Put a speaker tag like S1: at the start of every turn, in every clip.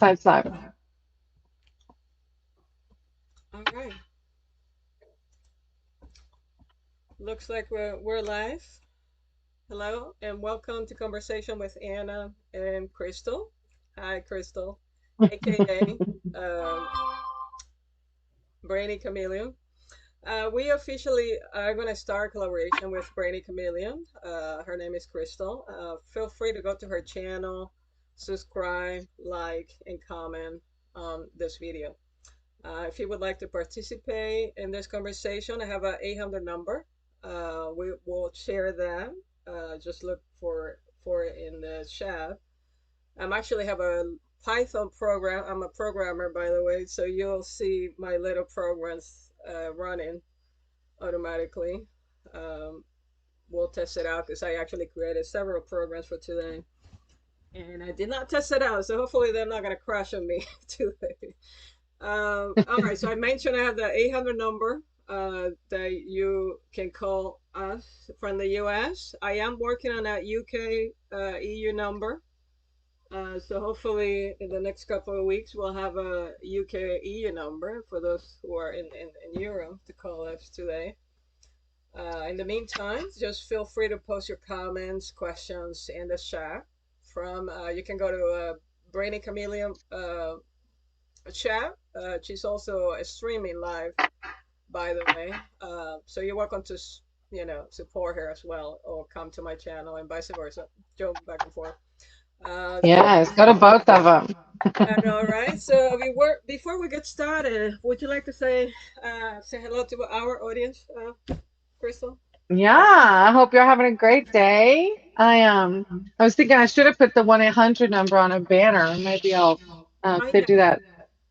S1: Synthesized live.
S2: All right. Looks like we're live. Hello and welcome to Conversation with Anna and Crystal. Hi, Crystal, aka Brainy Chameleon. We officially are going to start collaboration with Brainy Chameleon. Her name is Crystal. Feel free to go to her channel, subscribe, like, and comment on this video. If you would like to participate in this conversation, I have a 800 number. We will share that. Just look for it in the chat. I'm actually have a Python program. I'm a programmer, by the way, so you'll see my little programs running automatically. Um, we'll test it out because I actually created several programs for today, and I did not test it out, so hopefully they're not gonna crash on me today. All right, so I mentioned I have the 800 number that you can call us from the US. I am working on that UK EU number. So hopefully in the next couple of weeks we'll have a UK EU number for those who are in Europe to call us today. In the meantime, just feel free to post your comments, questions in the chat. From you can go to Brainy Chameleon chat. She's also streaming live, by the way. So you're welcome to, support her as well, or come to my channel and vice versa. Jump back and forth. So
S1: Yes, go to both of them.
S2: I know, right? So before we get started, would you like to say hello to our audience, Crystal?
S1: Yeah, I hope you're having a great day. I was thinking I should have put the 1-800 number on a banner. Maybe I'll could do
S2: Yeah,
S1: that.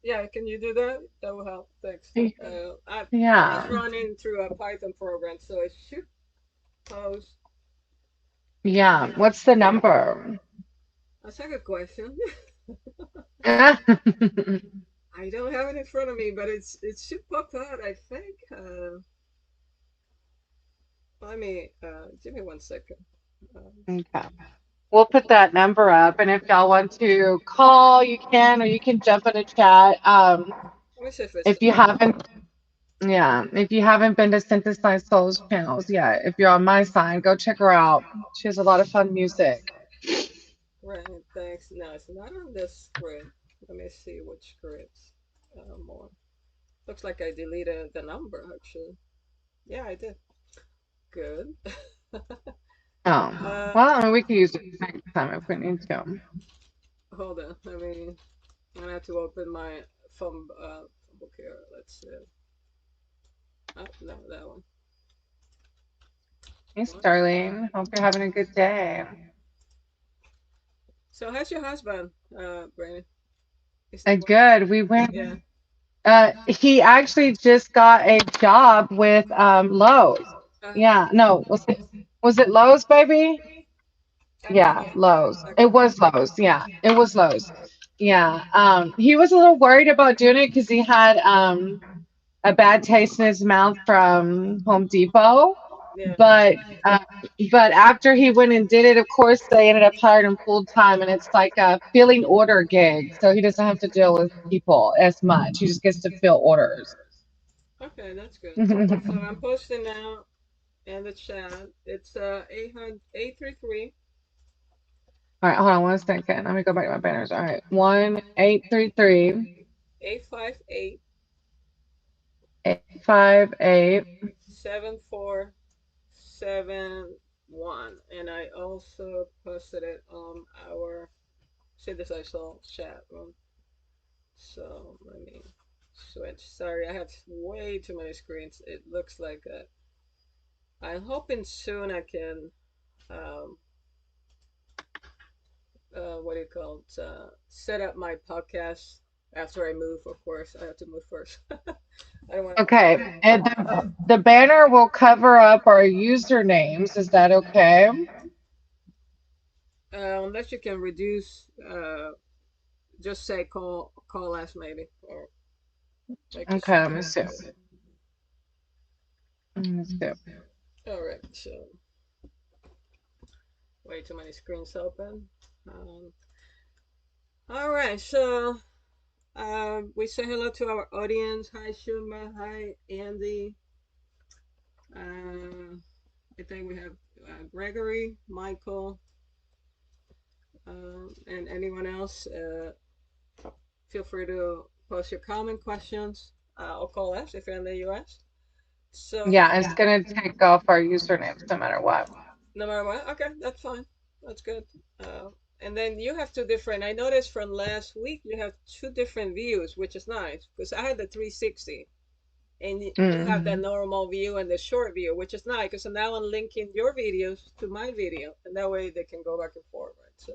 S2: yeah. Can you do that? That will help. Thanks. Mine is
S1: Yeah.
S2: running through a Python program, so it should post.
S1: Yeah. What's the number?
S2: That's a good question.
S1: Ah,
S2: I don't have it in front of me, but it should pop out. I think. Let me give me 1 second.
S1: okay. We'll put that number up, and if y'all want to call, you can, or you can jump in a chat.
S2: Let me see if it's
S1: If you
S2: up.
S1: haven't, yeah, if you haven't been to Synthesized Souls channels yet, if you're on my side, go check her out. She has a lot of fun music.
S2: Right. Thanks. No, it's not on this script. Let me see which scripts. More. Looks like I deleted the number actually. Yeah, I did. Good.
S1: Oh,
S2: uh,
S1: well, I mean, we can use it next time if we need to.
S2: hold on. I'm gonna have to open my phone book here. Let's see. Oh, no, that one.
S1: Hey,
S2: What?
S1: Sterling. Hope you're having a good day.
S2: So, how's your husband, Brandon? Is he working?
S1: Good. We went.
S2: Yeah.
S1: He actually just got a job with Lowe's.
S2: Uh,
S1: Yeah, no, was it Lowe's, baby?
S2: I don't
S1: Yeah,
S2: know.
S1: Lowe's.
S2: I
S1: It
S2: can.
S1: was Lowe's. Yeah, it was Lowe's. Yeah. He was a little worried about doing it because he had a bad taste in his mouth from Home Depot.
S2: Yeah.
S1: But uh, but after he went and did it, of course, they ended up hiring him full time, and it's like a filling order gig, so he doesn't have to deal with people as much. He just gets to fill orders.
S2: Okay, that's good. So
S1: All
S2: I'm posting now in the chat. It's 800 833
S1: right, hold on 1 second. Let me go back to my banners. All right, 1-833
S2: 858
S1: 858.
S2: 7471, and I also posted it on our Synthesized chat room. So let me switch. Sorry, I have way too many screens. It looks like I'm hoping soon I can um, what do you call it? Set up my podcast after I move. Of course, I have to move first. I don't want
S1: Okay, and the banner will cover up our usernames. Is that okay?
S2: unless you can reduce. Just say call us maybe, or make it
S1: Okay, let me
S2: smaller.
S1: see. Let me see.
S2: All right. So way too many screens open. Um, All right, so we say hello to our audience. Hi, Shuma. Hi, Andy. Uh, I think we have Gregory, Michael, and anyone else. Feel free to post your comment, questions, or call us if you're in the US. So,
S1: Yeah, it's gonna take off our usernames no matter what.
S2: no matter what, okay, that's fine. That's good. And then you have two different. I noticed from last week you have two different views, which is nice because I had the 360 and you have the
S1: Hmm.
S2: normal view and the short view, which is nice because now I'm linking your videos to my video, and that way they can go back and forth, right? So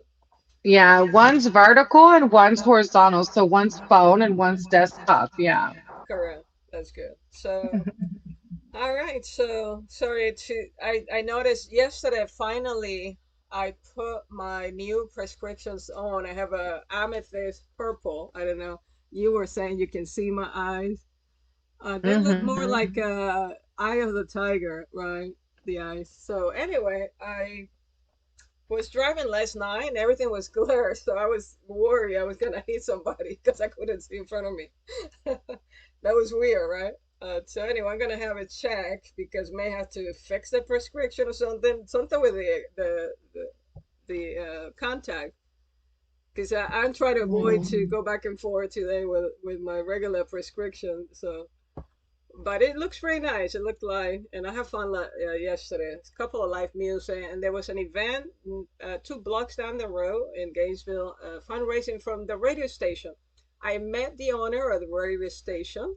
S1: Yeah, one's vertical and one's horizontal. So one's phone and one's desktop. Yeah.
S2: correct, that's good. So all right, so sorry to I noticed yesterday finally I put my new prescriptions on. I have a amethyst purple. I don't know. You were saying you can see my eyes. They look more
S1: Hmm.
S2: like eye of the tiger, right? The eyes. So anyway, I was driving last night and everything was clear, so I was worried I was gonna hit somebody because I couldn't see in front of me. That was weird, right? So anyway, I'm gonna have it checked because may have to fix the prescription or something with the contact. Because I'm trying to avoid to go back and forth today with my regular prescription. So but it looks very nice. It looked like, and I had fun yesterday. A couple of live music, and there was an event 2 blocks down the road in Gainesville, fundraising from the radio station. I met the owner of the radio station,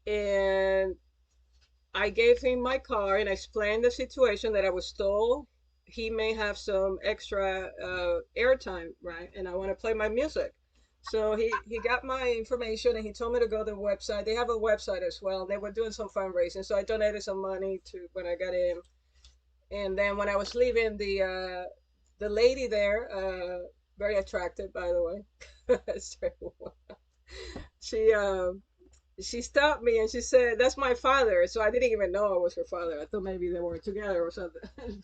S2: and I gave him my car and I explained the situation that I was told he may have some extra airtime, right? And I want to play my music. So he got my information and he told me to go to the website. They have a website as well. They were doing some fundraising, so I donated some money to when I got in. And then when I was leaving, the lady there, very attractive by the way, she she stopped me and she said, "That's my father." So I didn't even know it was her father. I thought maybe they were together or something.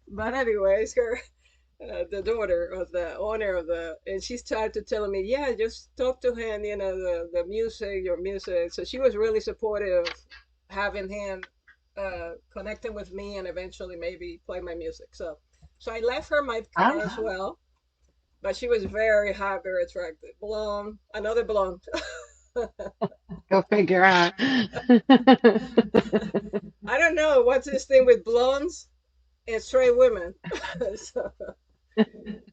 S2: But anyway, it's her, the daughter of the owner of the, and she started to tell me, "Yeah, just talk to him. You know, the music, your music." So she was really supportive, having him connecting with me and eventually maybe play my music. So I left her my car as
S1: Ah,
S2: well. But she was very hot, very attractive. Blonde, another blonde.
S1: go figure out.
S2: I don't know what's this thing with blondes and straight women. So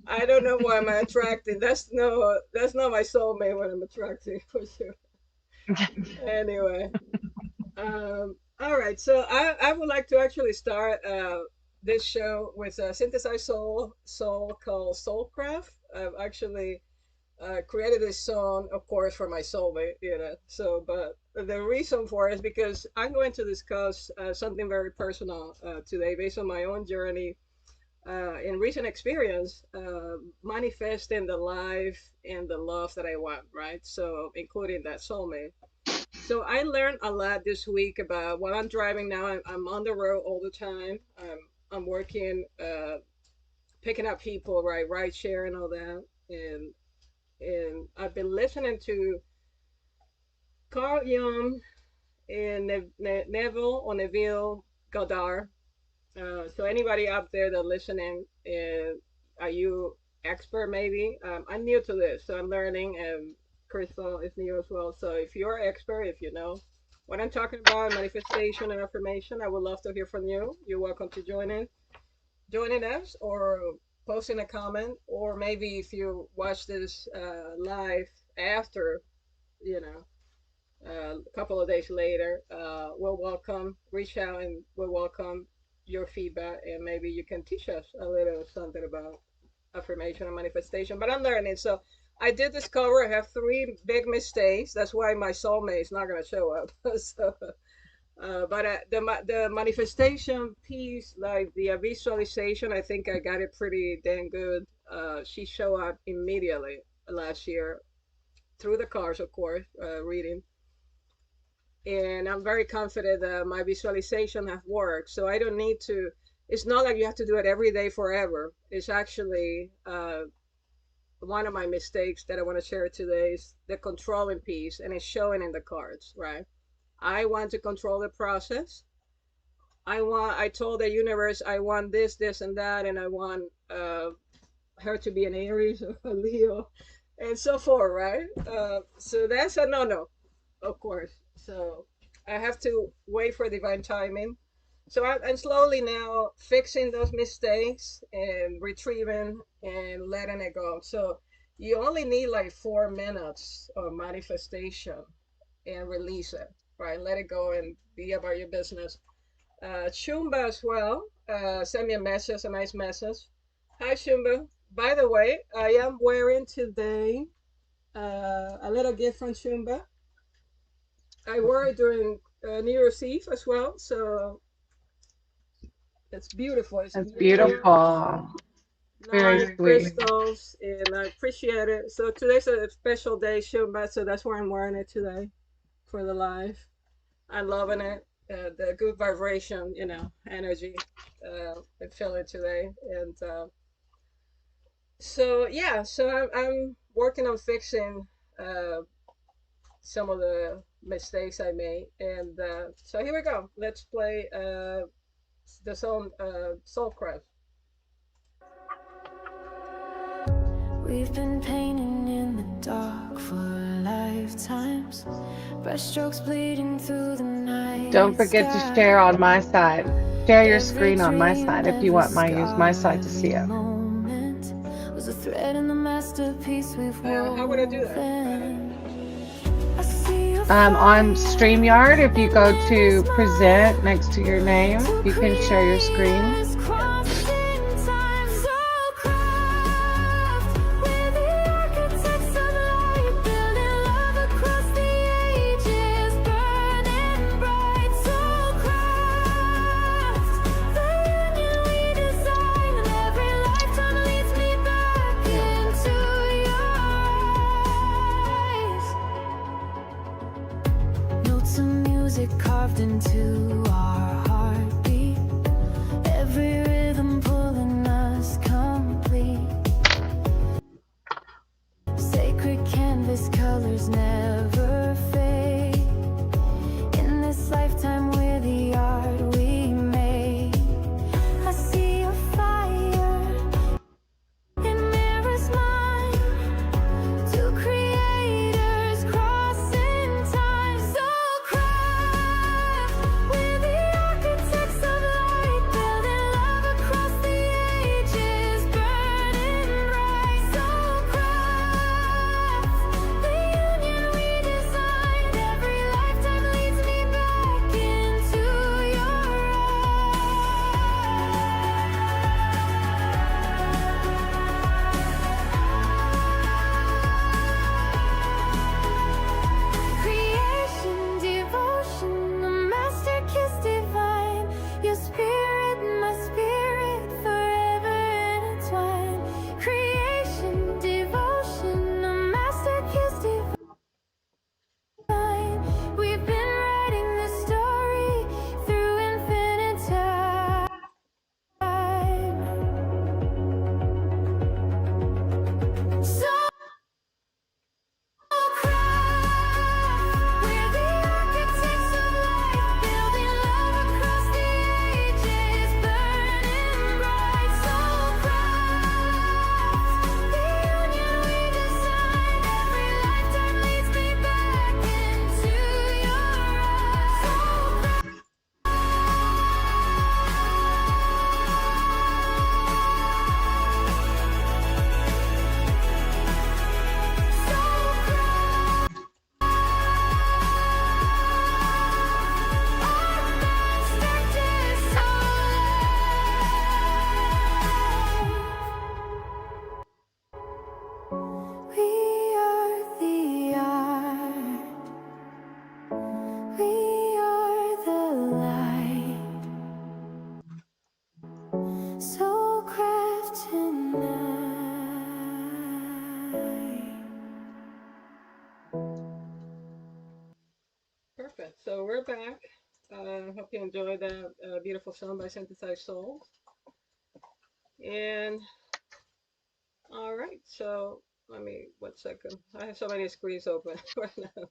S2: I don't know why I'm attracting. That's not my soulmate when I'm attracting for sure. Anyway, all right. So I would like to actually start this show with a synthesized soul called Soulcraft. I've actually created this song, of course, for my soulmate, you know. So, but the reason for it is because I'm going to discuss something very personal today, based on my own journey in recent experience, manifesting the life and the love that I want, right? So, including that soulmate. So, I learned a lot this week about while I'm driving now. I'm on the road all the time. I'm working, picking up people, right, ride share and all that, and I've been listening to Carl Jung and Neville or Neville Goddard. So anybody out there that listening, are you expert maybe? I'm new to this, so I'm learning, and Crystal is new as well. So if you're expert, if you know what I'm talking about, manifestation and affirmation, I would love to hear from you. You're welcome to joining us or posting a comment, or maybe if you watch this live after, you know, a couple of days later, we'll welcome, reach out and we'll welcome your feedback, and maybe you can teach us a little something about affirmation and manifestation. But I'm learning. So I did discover I have 3 big mistakes. That's why my soulmate is not going to show up. So, but the manifestation piece, like the visualization, I think I got it pretty dang good. She showed up immediately last year through the cars, of course, reading, and I'm very confident that my visualization have worked. So I don't need to. It's not like you have to do it every day forever. It's actually one of my mistakes that I want to share today is the controlling piece, and it's showing in the cards, right? I want to control the process. I told the universe I want this, this, and that, and I want her to be an Aries or a Leo, and so forth, right? So that's a no-no, of course. So I have to wait for divine timing. So I'm slowly now fixing those mistakes and retrieving and letting it go. So you only need like 4 minutes of manifestation and release it, right? Let it go and be about your business. Shumba as well. Send me a message, a nice message. Hi, Shumba. By the way, I am wearing today a little gift from Shumba. I wore it during New Year's Eve as well, so it's beautiful. It's
S1: That's
S2: clear,
S1: beautiful. Very
S2: nice
S1: sweet.
S2: crystals, and I appreciate it. So today's a special day, Shumba, so that's why I'm wearing it today for the live. I'm loving it. The good vibration, energy. I feel it today, and so yeah. So I'm working on fixing uh, some of the mistakes I made, and so here we go. Let's play the song Soulcraft.
S3: We've been painting in the dark for lifetimes, brushstrokes bleeding through the
S1: Don't
S3: night
S1: forget to
S3: sky.
S1: share on my side. Share your
S3: Every
S1: screen on my
S3: dream,
S1: side if you
S3: every
S1: want my use my
S3: scar,
S1: side to see
S3: every
S1: it.
S3: moment was a thread in the masterpiece we've
S2: How would I do that?
S3: woven. I see a
S1: On
S3: fire
S1: StreamYard, if you go
S3: burning a
S1: to present
S3: smile.
S1: next to your name,
S3: Two
S1: you can share your screen.
S3: creators crossing time, so craft. We're the architects of light, building love across the ages, burning bright, so craft. The union we design, and every lifetime leads me back into your eyes. Notes of music carved into our heartbeat, every rhythm pulling us complete. Sacred canvas, colors never fade. In this lifetime we're the art we made. I see a fire, it mirrors mine. Two creators crossing time, so craft. We're the architects of light, building love across the ages, burning bright, so craft. The union we designed, every lifetime leads me back into your creation, devotion, a master kiss divine. Your spirit, my spirit, forever intertwined. Creation, devotion, a master kiss divine. We've been writing the story through infinite time. So craft, we're the architects of life, building love across the ages, burning bright. So craft, the union we design, every lifetime leads me back into your eyes. So we are the art, we are the light, so craft tonight.
S2: Perfect. So we're back. Hope you enjoyed that beautiful song by Synthesized Souls. And all right, so Let me, 1 second. I have so many screens open right now.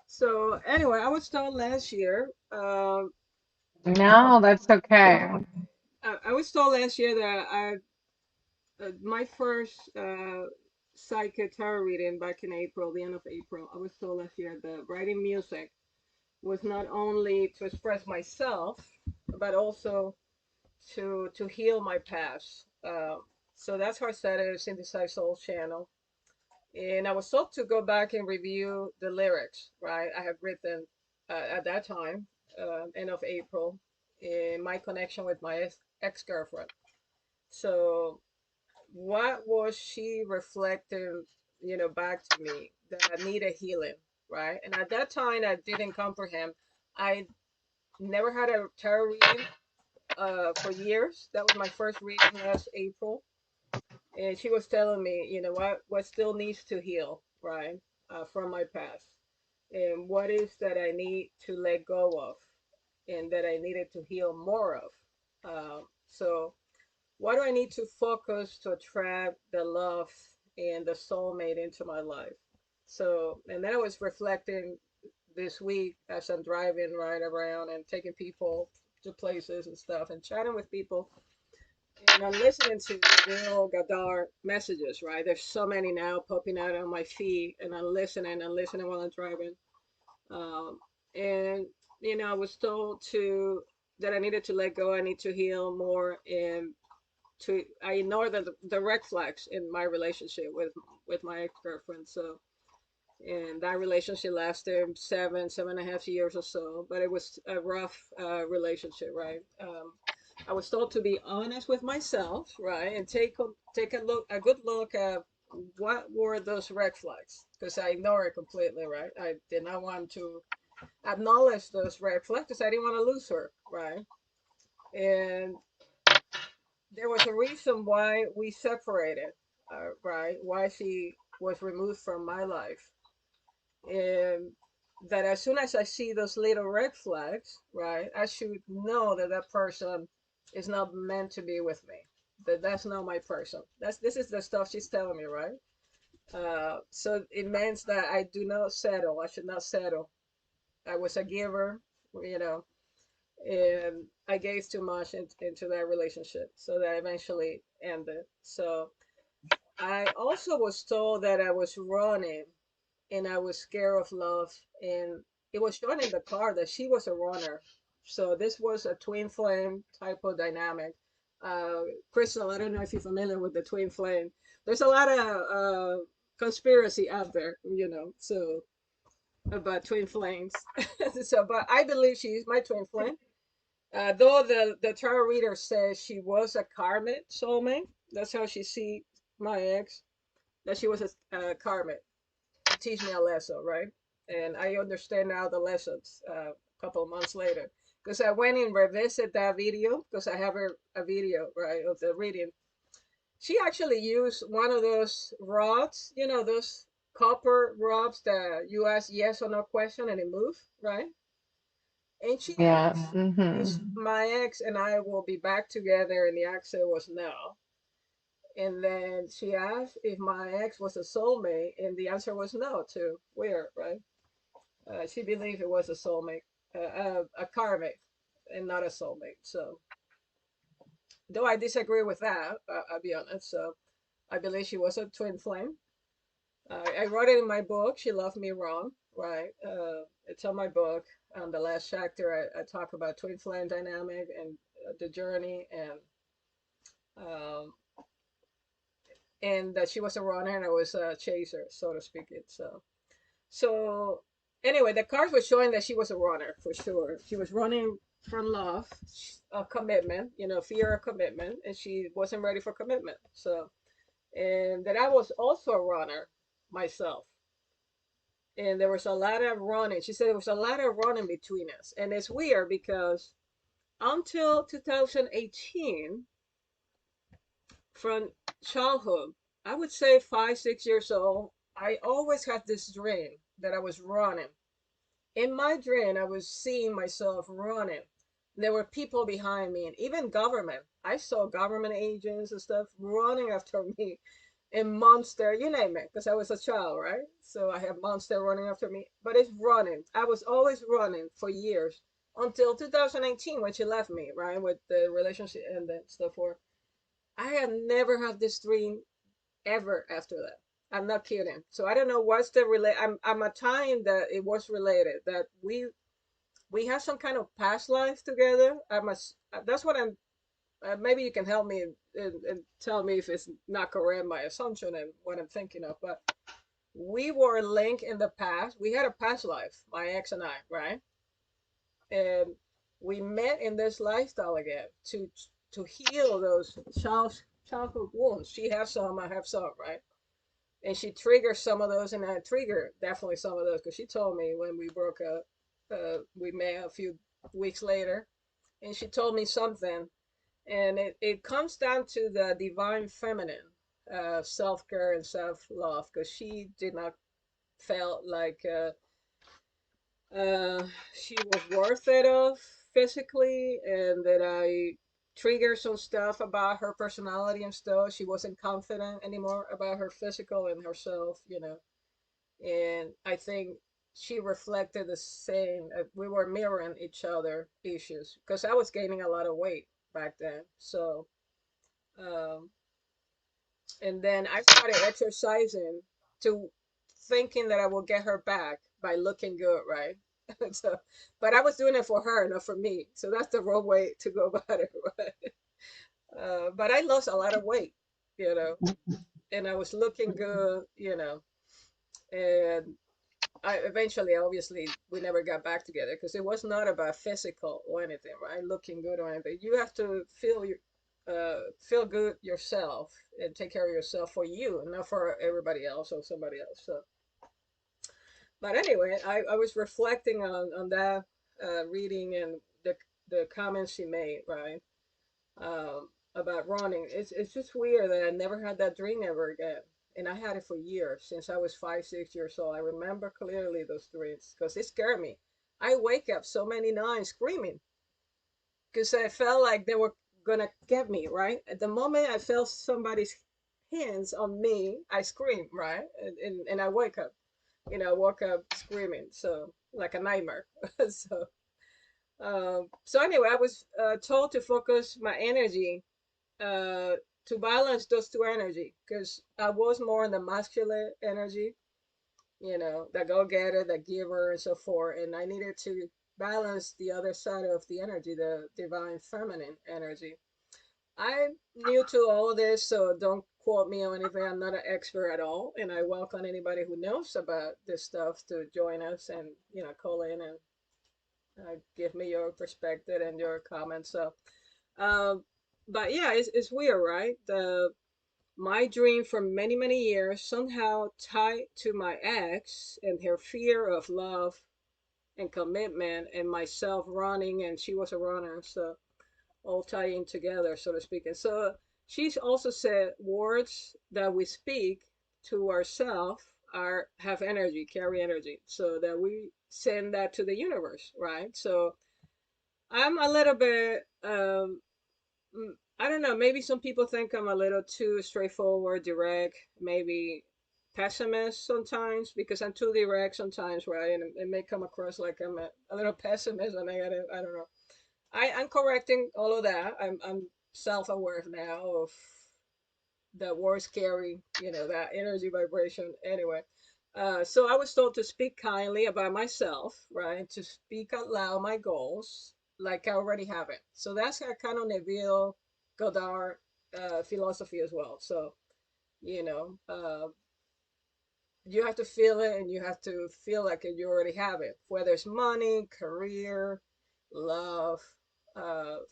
S2: So anyway, I was told last year,
S1: No, that's okay.
S2: I was told last year that my first psychic tarot reading back in April, the end of April, I was told last year that writing music was not only to express myself, but also to heal my past. So that's how I started a Synthesized Soul channel. And I was told to go back and review the lyrics, right? I have written at that time, end of April, in my connection with my ex girlfriend. So what was she reflecting, back to me that I needed healing, right? And at that time, I didn't comprehend. I never had a tarot reading for years. That was my first reading last April, and she was telling me, what still needs to heal, right, from my past, and what is that I need to let go of, and that I needed to heal more of. So what do I need to focus to attract the love and the soulmate into my life? So, and then I was reflecting this week as I'm driving right around and taking people to places and stuff and chatting with people. And I'm listening to Neil Gadar messages, right? There's so many now popping out on my feed, and I'm listening and listening while I'm driving. Um, and, I was told that I needed to let go, I need to heal more, and I ignored the red flags in my relationship with my ex girlfriend. So, and that relationship lasted 7.5 years or so, but it was a rough relationship, right? I was told to be honest with myself, right, and take a good look at what were those red flags, because I ignored it completely, right? I did not want to acknowledge those red flags because I didn't want to lose her, right? And there was a reason why we separated, right? Why she was removed from my life, and that as soon as I see those little red flags, right, I should know that that person is not meant to be with me. That's not my person. This is the stuff she's telling me, right? So it means that I do not settle. I should not settle. I was a giver, you know, and I gave too much into that relationship, so that eventually ended. So I also was told that I was running and I was scared of love. And it was shown in the car that she was a runner. So this was a twin flame type of dynamic. Crystal, I don't know if you're familiar with the twin flame. There's a lot of conspiracy out there, so about twin flames. So, but I believe she's my twin flame. Though the tarot reader says she was a karmic soulmate. That's how she see my ex. That she was a karmic to teach me a lesson, right? And I understand now the lessons a couple of months later, because I went and revisited that video because I have a video, right, of the reading. She actually used one of those rods, those copper rods that you ask yes or no question and it moves, right? And she
S1: Yes.
S2: asked if
S1: Hmm.
S2: my ex and I will be back together, and the answer was no. And then she asked if my ex was a soulmate, and the answer was no too. Weird, right? She believed it was a soulmate, a karmic, and not a soulmate. So, though I disagree with that, I'll be honest. So, I believe she was a twin flame. I wrote it in my book. She loved me wrong, right? It's on my book. On the last chapter, I talk about twin flame dynamic and the journey, um, and that she was a runner and I was a chaser, so to speak. It so anyway, the cards were showing that she was a runner for sure. She was running from love, commitment, fear of commitment, and she wasn't ready for commitment. So, and that I was also a runner myself. And there was a lot of running. She said there was a lot of running between us. And it's weird because until 2018, from childhood, I would say 5, 6 years old, I always had this dream that I was running. In my dream, I was seeing myself running. There were people behind me, and even government. I saw government agents and stuff running after me. and monster, you name it, because I was a child, right? So I have monster running after me, but it's running. I was always running for years until 2019 when she left me, right? With the relationship and that stuff. For I had never had this dream ever after that. I'm not kidding. So I don't know what's the relate. I'm a time that it was related that we had some kind of past life together. I must. That's what I'm. Maybe you can help me and tell me if it's not correct my assumption and what I'm thinking of. But we were linked in the past. We had a past life, my ex and I, right? And we met in this lifestyle again to heal those childhood wounds. She has some, I have some, right? And she triggered some of those, and I triggered definitely some of those because she told me when we broke up, we met a few weeks later, and she told me something, and it comes down to the divine feminine, self-care and self-love, because she did not felt like she was worth it of physically, and that I triggered some stuff about her personality and stuff. She wasn't confident anymore about her physical and herself, and I think she reflected the same. We were mirroring each other issues because I was gaining a lot of weight back then. So, um, and then I started exercising to thinking that I will get her back by looking good, right? So, but I was doing it for her, not for me. So that's the wrong way to go about it, right? But I lost a lot of weight, you know, and I was looking good, and I eventually, obviously, we never got back together because it was not about physical or anything, right? Looking good or anything. You have to feel good yourself and take care of yourself for you, and not for everybody else or somebody else. So, but anyway, I was reflecting on that reading and the comments she made, right? About running. It's just weird that I never had that dream ever again. And I had it for years, since I was 5, 6 years old. I remember clearly those dreams because it scared me. I wake up so many nights screaming because I felt like they were gonna get me, right? At the moment I felt somebody's hands on me, I scream, right? And I wake up, I woke up screaming, so like a nightmare. So so anyway, I was told to focus my energy uh, to balance those two energy because I was more in the masculine energy, the go-getter, the giver, and so forth, and I needed to balance the other side of the energy, the divine feminine energy. I'm new to all of this, so don't quote me on anything. I'm not an expert at all, and I welcome anybody who knows about this stuff to join us and call in and give me your perspective and your comments. So, um, but yeah, it's weird, right? My dream for many many years somehow tied to my ex and her fear of love and commitment and myself running, and she was a runner, so all tying together, so to speak. And so she's also said words that we speak to ourselves are have energy, carry energy, so that we send that to the universe, right? So I'm a little bit I don't know, maybe some people think I'm a little too straightforward, direct, maybe pessimist sometimes because I'm too direct sometimes, right? And it may come across like I'm a little pessimist or negative. I don't know. I'm correcting all of that. I'm self-aware now of the words carry, that energy vibration. Anyway, so I was told to speak kindly about myself, right? To speak out loud my goals, like I already have it. So that's a kind of Neville Goddard philosophy as well. So, you know, uh, you have to feel it and you have to feel like you already have it, whether it's money, career, love,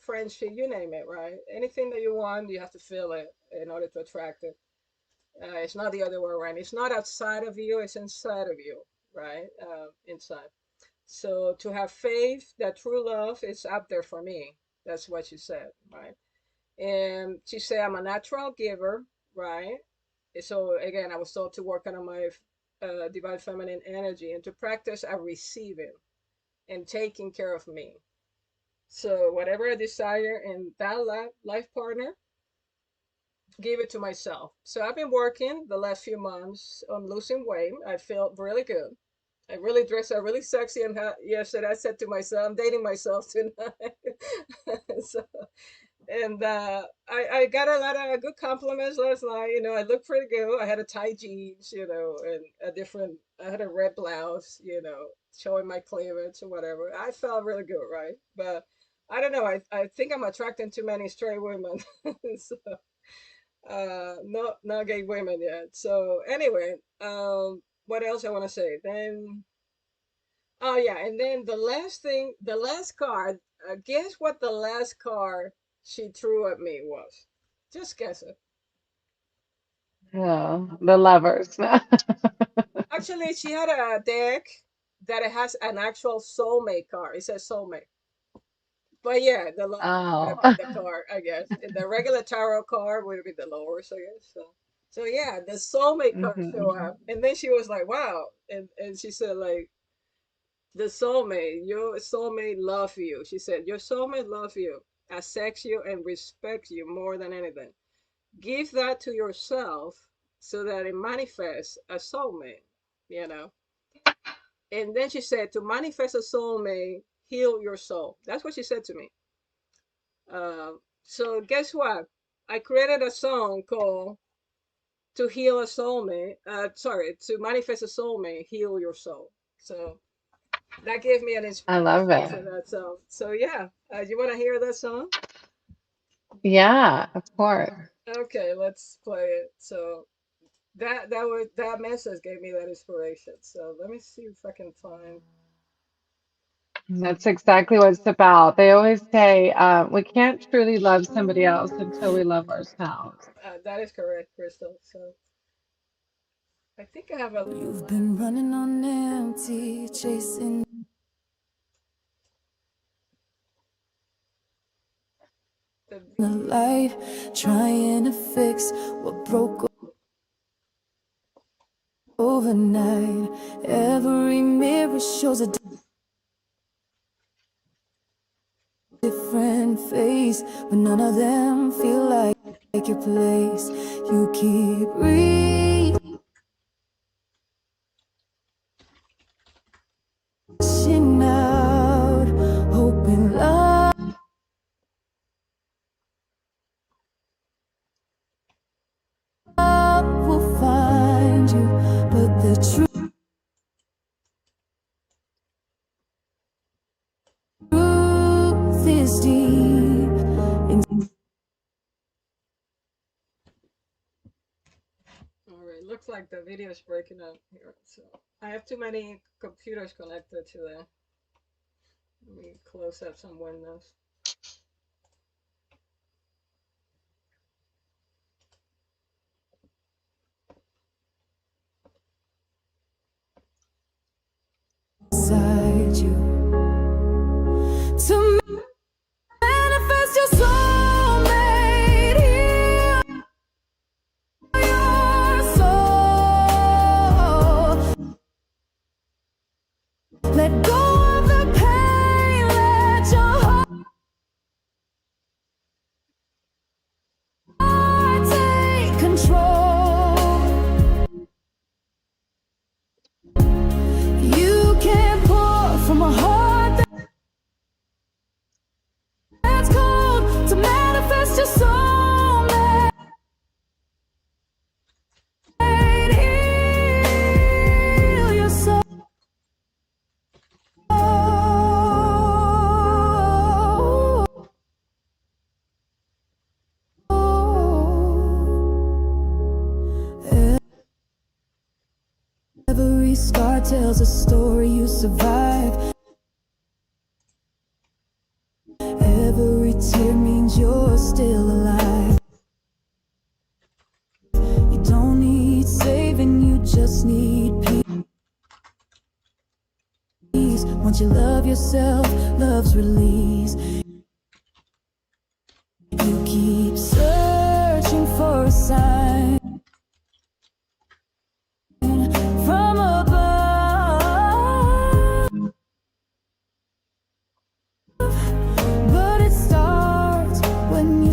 S2: friendship, you name it, right? Anything that you want, you have to feel it in order to attract it. It's not the other way around. It's not outside of you, it's inside of you, right? Inside. So to have faith that true love is up there for me. That's what she said, right? And she said, I'm a natural giver, right? So again, I was told to work on my divine feminine energy and to practice a receiving and taking care of me. So whatever I desire in that life partner, give it to myself. So I've been working the last few months on losing weight. I felt really good. I really dressed up really sexy, and yesterday I said to myself, I'm dating myself tonight. So, and I got a lot of good compliments last night. You know, I looked pretty good. I had a tight jeans, you know, and I had a red blouse, you know, showing my cleavage or whatever. I felt really good, right? But I don't know. I think I'm attracting too many straight women. So, not gay women yet. So anyway, what else I want to say? Then, oh yeah, and then the last thing, the last card. Guess what the last card she threw at me was? Just guess it.
S1: Oh, the lovers.
S2: Actually, she had a deck that it has an actual soulmate card. It says soulmate. But yeah, the lovers would
S1: Oh,
S2: have been the card, I guess. And the regular tarot card would have been the lowers, I guess. So yeah, the soulmate card showed
S1: hmm
S2: up, and then she was like, "Wow," and she said like, "The soulmate, your soulmate love you." She said, "Your soulmate love you, accepts you, and respects you more than anything. Give that to yourself so that it manifests a soulmate, you know." And then she said, "To manifest a soulmate, heal your soul." That's what she said to me. So guess what? I created a song called "To Heal a Soulmate." Sorry, to manifest a soulmate, heal your soul. So that gave me an
S1: I love
S2: inspiration for
S1: it.
S2: that song. So yeah, you want to hear that song?
S1: Yeah, of course.
S2: Okay, let's play it. So that message gave me that inspiration. So let me see if I can find.
S1: That's exactly what it's about. They always say we can't truly love somebody else until we love ourselves.
S2: That is correct, Crystal. So I think I have a little
S3: You've
S2: lag
S3: been
S2: on
S3: running on empty, chasing
S2: the
S3: the
S2: video.
S3: light, trying to fix what broke overnight. Every mirror shows a different face, but none of them feel like your place. You keep reaching out, hoping love will find you, but the truth is deep.
S2: All right, looks like the video is breaking up here. So I have too many computers connected to the. Let me close up some windows.
S3: Inside you to manifest your soulmate, heal your soul. Let go of the pain, let your heart take control. You can pour from a heart that's cold to manifest your soulmate. Heal your soul. Every scar tells a story you survived. Every tear means you're still alive. You don't need saving, you just need peace. Once you love yourself, love's release. You keep searching for a sign from above, but it starts when you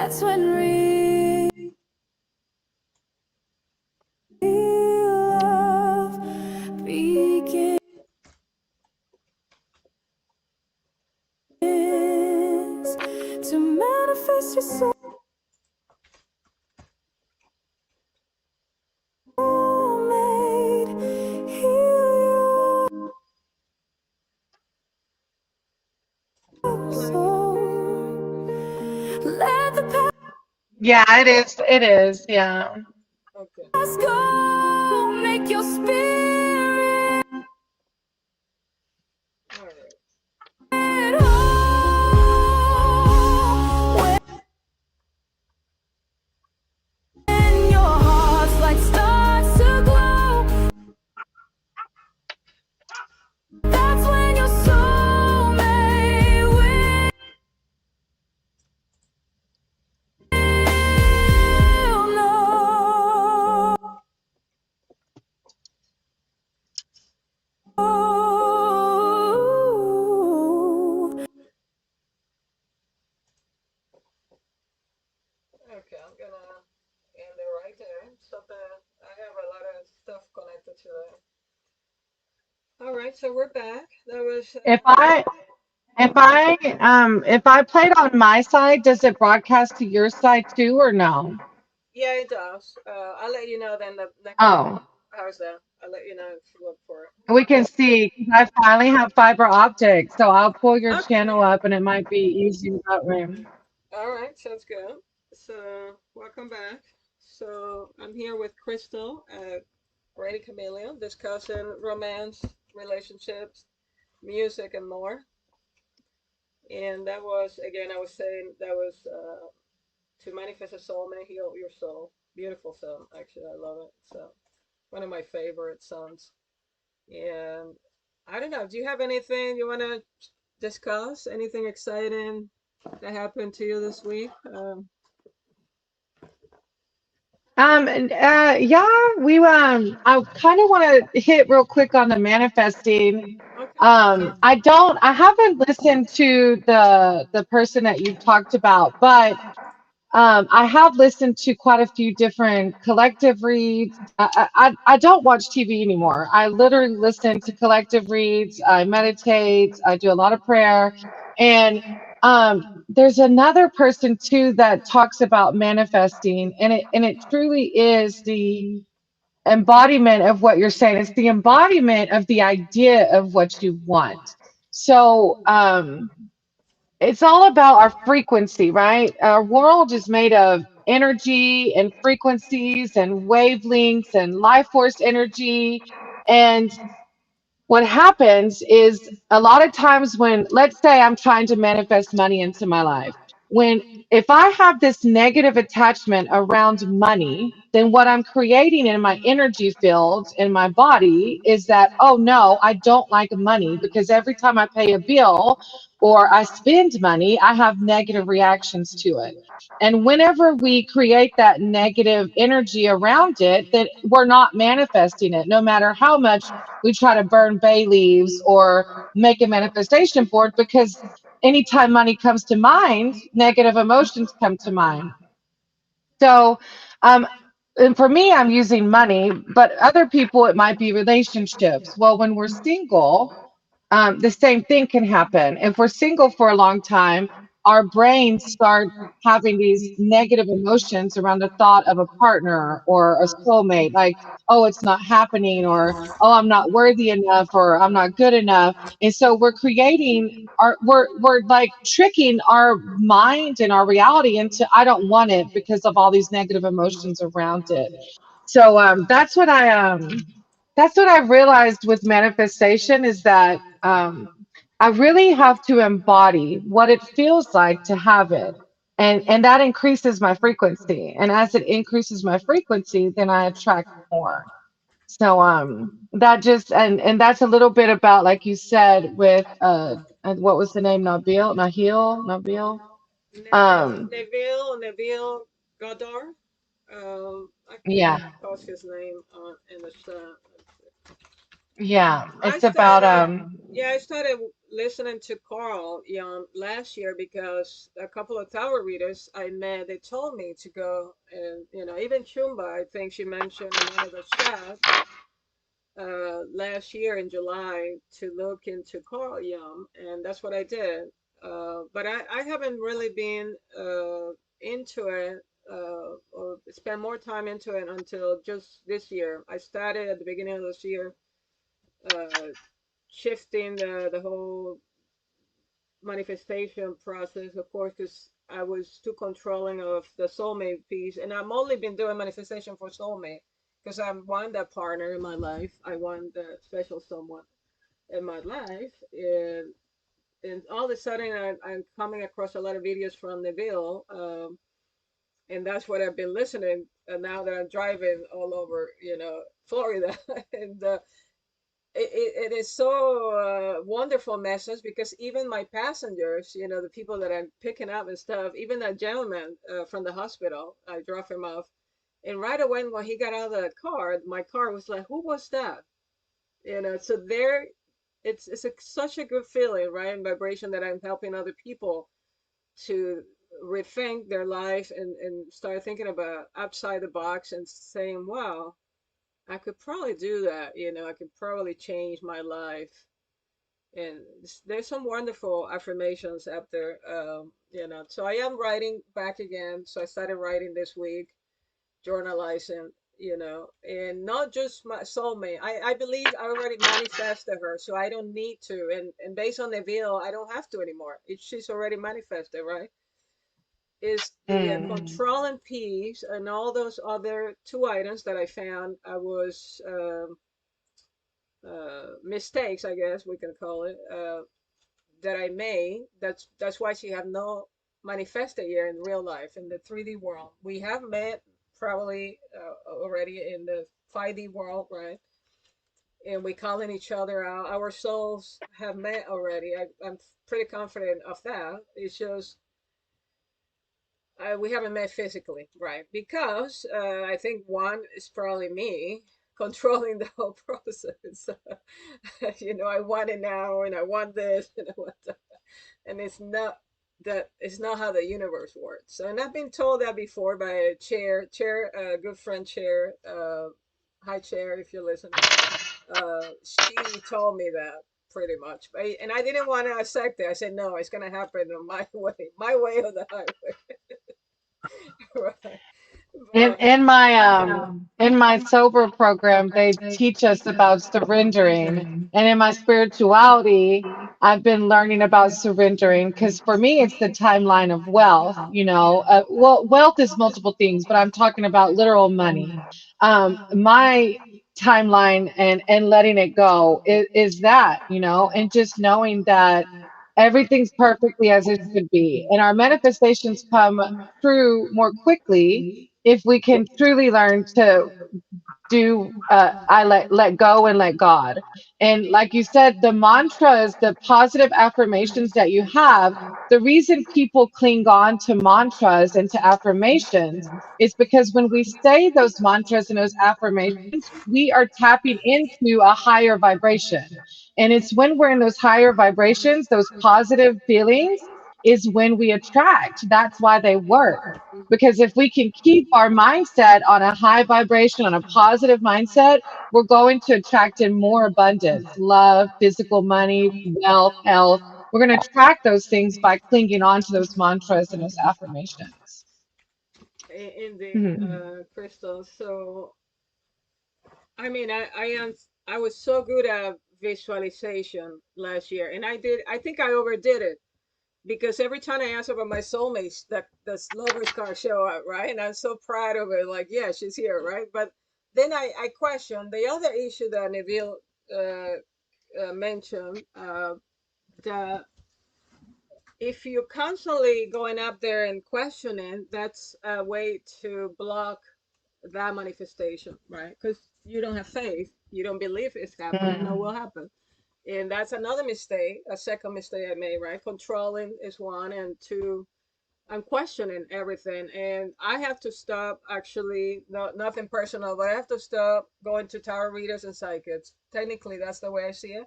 S3: That's when real love begins. To manifest your soulmate, heal your
S2: Hello.
S3: soul. Let the
S1: Yeah, it is. It is. Yeah.
S2: Okay.
S3: past go. Make your spirit
S2: All right.
S3: whole. When your heart's like starts to glow, that's when your soulmate will know.
S2: Okay, I'm gonna end it right there. So that I have a lot of stuff connected to that. All right, so we're back. That was
S1: If I if I played on my side, does it broadcast to your side too, or no?
S2: yeah, it does. I'll let you know then the next time.
S1: Oh,
S2: How's that? I'll let you know if you look for it.
S1: we can see. 'Cause I finally have fiber optics, so I'll pull your
S2: Okay.
S1: channel up, and it might be easier that way.
S2: All right, sounds good. So welcome back. So I'm here with Crystal, Brainy Chameleon, discussing romance, relationships, music, and more. And that was again, I was saying that was to manifest a soulmate, heal your soul. Beautiful song, actually, I love it. So one of my favorite songs. And I don't know. Do you have anything you want to discuss? Anything exciting that happened to you this week?
S1: Yeah, I kind of want to hit real quick on the manifesting.
S2: Okay.
S1: I haven't listened to the person that you talked about, but I have listened to quite a few different collective reads. I don't watch TV anymore. I literally listen to collective reads. I meditate. I do a lot of prayer, and there's another person too that talks about manifesting, and it truly is the embodiment of what you're saying. It's the embodiment of the idea of what you want. So, it's all about our frequency, right? Our world is made of energy and frequencies and wavelengths and life force energy. And what happens is a lot of times when, let's say, I'm trying to manifest money into my life, when if I have this negative attachment around money, then what I'm creating in my energy field in my body is that, oh no, I don't like money because every time I pay a bill or I spend money, I have negative reactions to it. And whenever we create that negative energy around it, then we're not manifesting it, no matter how much we try to burn bay leaves or make a manifestation board, because anytime money comes to mind, negative emotions come to mind. So, um, and for me, I'm using money, but other people, it might be relationships. Well, when we're single, the same thing can happen. If we're single for a long time, our brains start having these negative emotions around the thought of a partner or a soulmate, like, oh, it's not happening, or oh, I'm not worthy enough, or I'm not good enough. And so we're like tricking our mind and our reality into I don't want it because of all these negative emotions around it. So that's what I've realized with manifestation is that I really have to embody what it feels like to have it. And that increases my frequency. And as it increases my frequency, then I attract more. So that just and that's a little bit about like you said with what was the name? Nabil? Um
S2: Neville Goddard. I
S1: yeah,
S2: can post his name in the chat.
S1: yeah.
S2: I
S1: It's about
S2: started, yeah, I started listening to Carl Jung last year because a couple of tower readers I met, they told me to go, and even Chumba, I think she mentioned in one of the chats last year in July to look into Carl Jung, and that's what I did. But I haven't really been into it or spent more time into it until just this year. I started at the beginning of this year, uh, shifting the whole manifestation process, of course, because I was too controlling of the soulmate piece. And I've only been doing manifestation for soulmate because I want that partner in my life. I want that special someone in my life. And all of a sudden, I'm coming across a lot of videos from Neville. And that's what I've been listening. And now that I'm driving all over, Florida, and it is so wonderful message because even my passengers, the people that I'm picking up and stuff, even that gentleman from the hospital, I dropped him off, and right away when he got out of the car, my car was like, "Who was that?" So there, such a good feeling, right, and vibration that I'm helping other people to rethink their life and start thinking about outside the box and saying, "Wow, I could probably do that. I could probably change my life." And there's some wonderful affirmations out there. So I am writing back again. So I started writing this week, journalizing, and not just my soulmate. I believe I already manifested her, so I don't need to. And based on the veil, I don't have to anymore. She's already manifested, right? Is the
S1: Mm.
S2: control and peace and all those other two items that I found I was mistakes, I guess we can call it, that I made. That's why she have no manifested here in real life in the 3D world. We have met probably already in the 5D world, right? And we calling each other out. Our souls have met already. I'm pretty confident of that. It's just we haven't met physically, right? Because I think one is probably me controlling the whole process. I want it now, and I want this, and I want that, and it's not that. It's not how the universe works. And I've been told that before by a chair, a good friend, chair. Hi, chair, if you're listening. She told me that pretty much, and I didn't want to accept it. I said no, it's gonna happen my way or the highway. Right.
S1: In
S2: But
S1: in my sober program, they teach us about surrendering. And in my spirituality, I've been learning about surrendering because for me, it's the timeline of wealth. Well, wealth is multiple things, but I'm talking about literal money. My timeline and letting it go is that, and just knowing that everything's perfectly as it should be. And our manifestations come true more quickly if we can truly learn to do I let go and let God. And like you said, the mantras, the positive affirmations that you have, the reason people cling on to mantras and to affirmations is because when we say those mantras and those affirmations, we are tapping into a higher vibration. And it's when we're in those higher vibrations, those positive feelings is when we attract. That's why they work. Because if we can keep our mindset on a high vibration, on a positive mindset, we're going to attract in more abundance, love, physical money, wealth, health. We're going to attract those things by clinging on to those mantras and those affirmations.
S2: indeed,
S1: Mhm.
S2: Crystal. So I mean, I was so good at visualization last year, and I think I overdid it because every time I ask about my soulmates, that the lovers card show up, right? And I'm so proud of it. Like, yeah, she's here, right? But then I question the other issue that Neville mentioned, that if you're constantly going up there and questioning, that's a way to block that manifestation, right? Because you don't have faith, you don't believe it's happening or will
S1: Mm.
S2: happen. And that's another mistake, a second mistake I made, right? Controlling is one, and two, I'm questioning everything. And I have to stop, actually, nothing personal, but I have to stop going to tarot readers and psychics. Technically, that's the way I see it.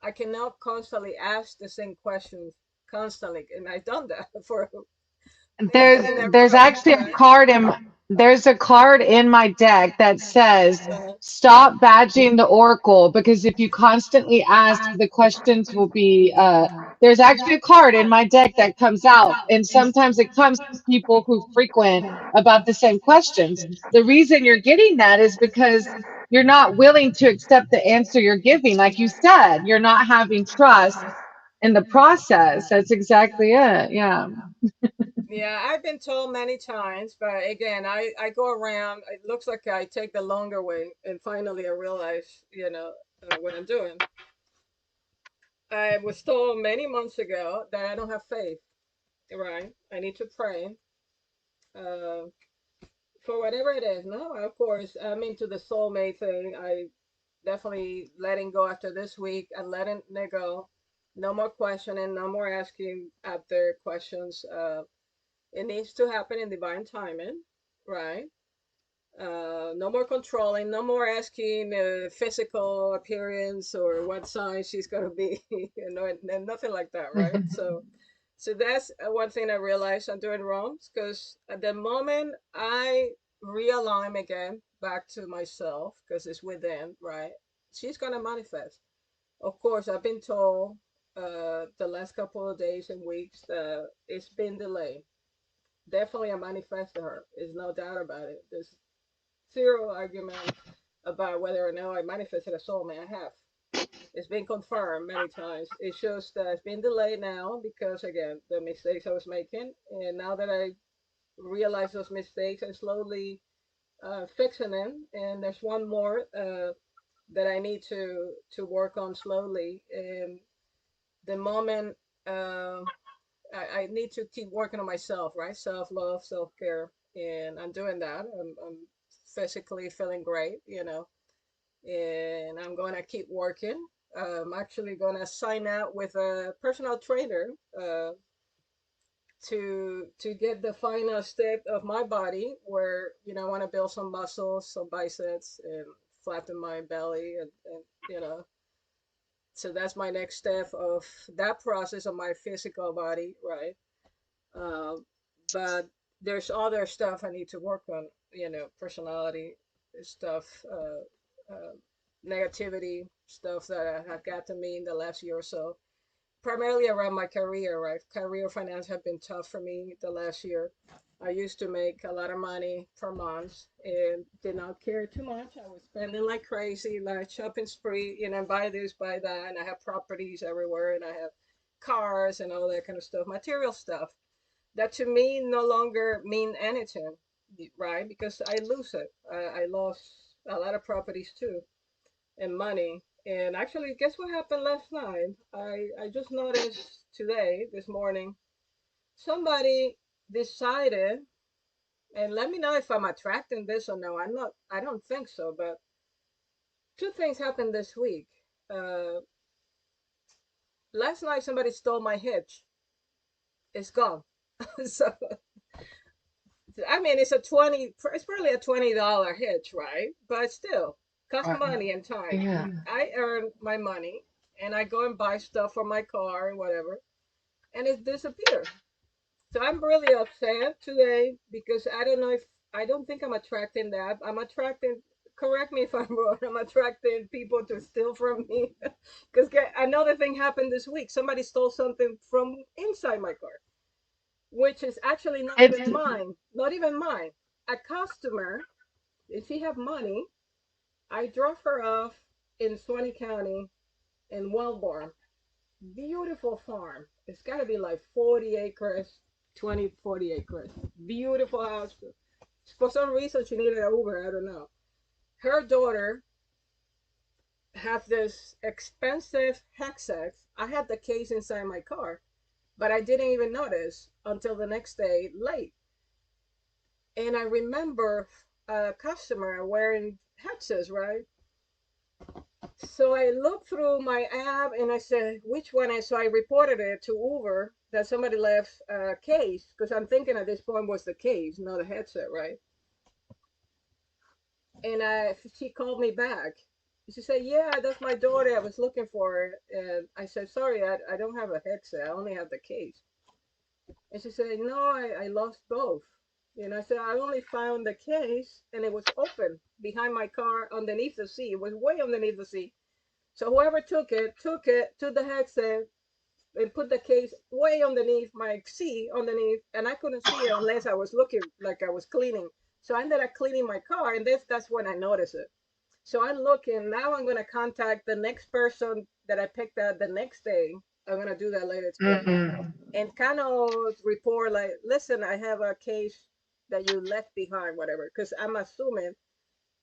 S2: I cannot constantly ask the same questions constantly, and I've done that for in every
S1: There's
S2: month,
S1: actually a
S2: right?
S1: card in there's a card in my deck that says
S2: Uh-huh.
S1: stop badging the oracle because if you constantly ask, the questions will be there's actually a card in my deck that comes out, and sometimes it comes to people who frequent about the same questions. The reason you're getting that is because you're not willing to accept the answer you're giving. Like you said, you're not having trust in the process. That's exactly it. Yeah.
S2: Yeah, I've been told many times, but again, I go around. It looks like I take the longer way, and finally I realize, what I'm doing. I was told many months ago that I don't have faith, right? I need to pray uh, for whatever it is. No, of course, I'm into the soulmate thing. I definitely letting go after this week and letting it go. No more questioning, no more asking after questions. It needs to happen in divine timing, right? No more controlling, no more asking physical appearance or what size she's gonna be, and nothing like that, right? So that's one thing I realized I'm doing wrong, because at the moment I realign again back to myself, because it's within, right? She's gonna manifest. Of course, I've been told the last couple of days and weeks that it's been delayed. Definitely, I manifested her. There's no doubt about it. There's zero argument about whether or not I manifested a soulmate. I have. It's been confirmed many times. It shows that it's been delayed now because, again, the mistakes I was making. And now that I realize those mistakes, I'm slowly fixing them. And there's one more that I need to work on slowly. And the moment I need to keep working on myself, right? Self love, self care. And I'm doing that. I'm physically feeling great, and I'm going to keep working. I'm actually going to sign out with a personal trainer to get the final step of my body, where I want to build some muscles, some biceps, and flatten my belly, and so that's my next step of that process of my physical body, right? Um, but there's other stuff I need to work on, personality stuff, negativity stuff that have got to me in the last year or so, primarily around my career, right? Career finance have been tough for me the last year. I used to make a lot of money per month and did not care too much. I was spending like crazy, like shopping spree, buy this, buy that, and I have properties everywhere, and I have cars and all that kind of stuff, material stuff that to me no longer mean anything, right? Because I lose it. I lost a lot of properties too and money. And actually, guess what happened last night? I just noticed today, this morning, somebody decided, and let me know if I'm attracting this or no. I'm not. I don't think so. But two things happened this week. Uh, Last night somebody stole my hitch. It's gone. So I mean, it's probably a $20 hitch, right? But still, cost
S1: Right.
S2: money and time.
S1: Yeah.
S2: I earn my money, and I go and buy stuff for my car and whatever, and it disappeared. So I'm really upset today because I don't think I'm attracting that. I'm attracting. Correct me if I'm wrong. I'm attracting people to steal from me, because another thing happened this week. Somebody stole something from inside my car, which is actually not
S1: It's
S2: even mine. Not even mine. A customer, if she have money, I drove her off in Swanee County in Wellborn. Beautiful farm. It's got to be like 40 acres, 20, 40 acres. Beautiful house. For some reason, she needed an Uber. I don't know. Her daughter had this expensive headset. I had the case inside my car, but I didn't even notice until the next day late. And I remember a customer wearing headsets, right? So I looked through my app and I said, which one? And so I reported it to Uber that somebody left a case, because I'm thinking at this point was the case, not a headset, right? And she called me back. She said, "Yeah, that's my daughter. I was looking for her." And I said, "Sorry, I don't have a headset. I only have the case." And she said, "No, I lost both." And I said, "I only found the case and it was open behind my car underneath the seat. It was way underneath the seat. So whoever took the headset and put the case way underneath my seat underneath, and I couldn't see it unless I was looking like I was cleaning. So I ended up cleaning my car, and that's when I noticed it. So I'm looking now. I'm gonna contact the next person that I picked out the next day. I'm gonna do that later today,
S1: Mm-hmm.
S2: and kind of report like, listen, I have a case that you left behind, whatever. Because I'm assuming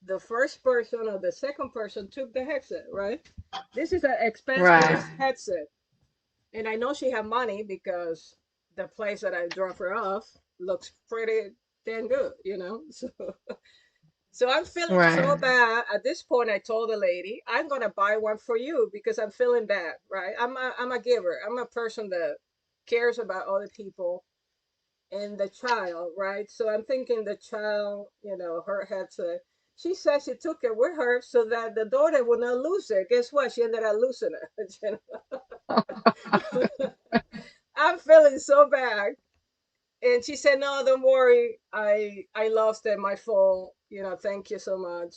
S2: the first person or the second person took the headset, right? This is an expensive
S1: Right.
S2: headset, and I know she had money because the place that I drove her off looks pretty damn good. So I'm feeling so
S1: Right.
S2: bad. At this point, I told the lady, I'm gonna buy one for you because I'm feeling bad, right? I'm a giver. I'm a person that cares about other people and the child, right? So I'm thinking the child, her headset. She said she took it with her so that the daughter would not lose it. Guess what? She ended up losing it. I'm feeling so bad. And she said, "No, don't worry. I lost it. My fault. Thank you so much.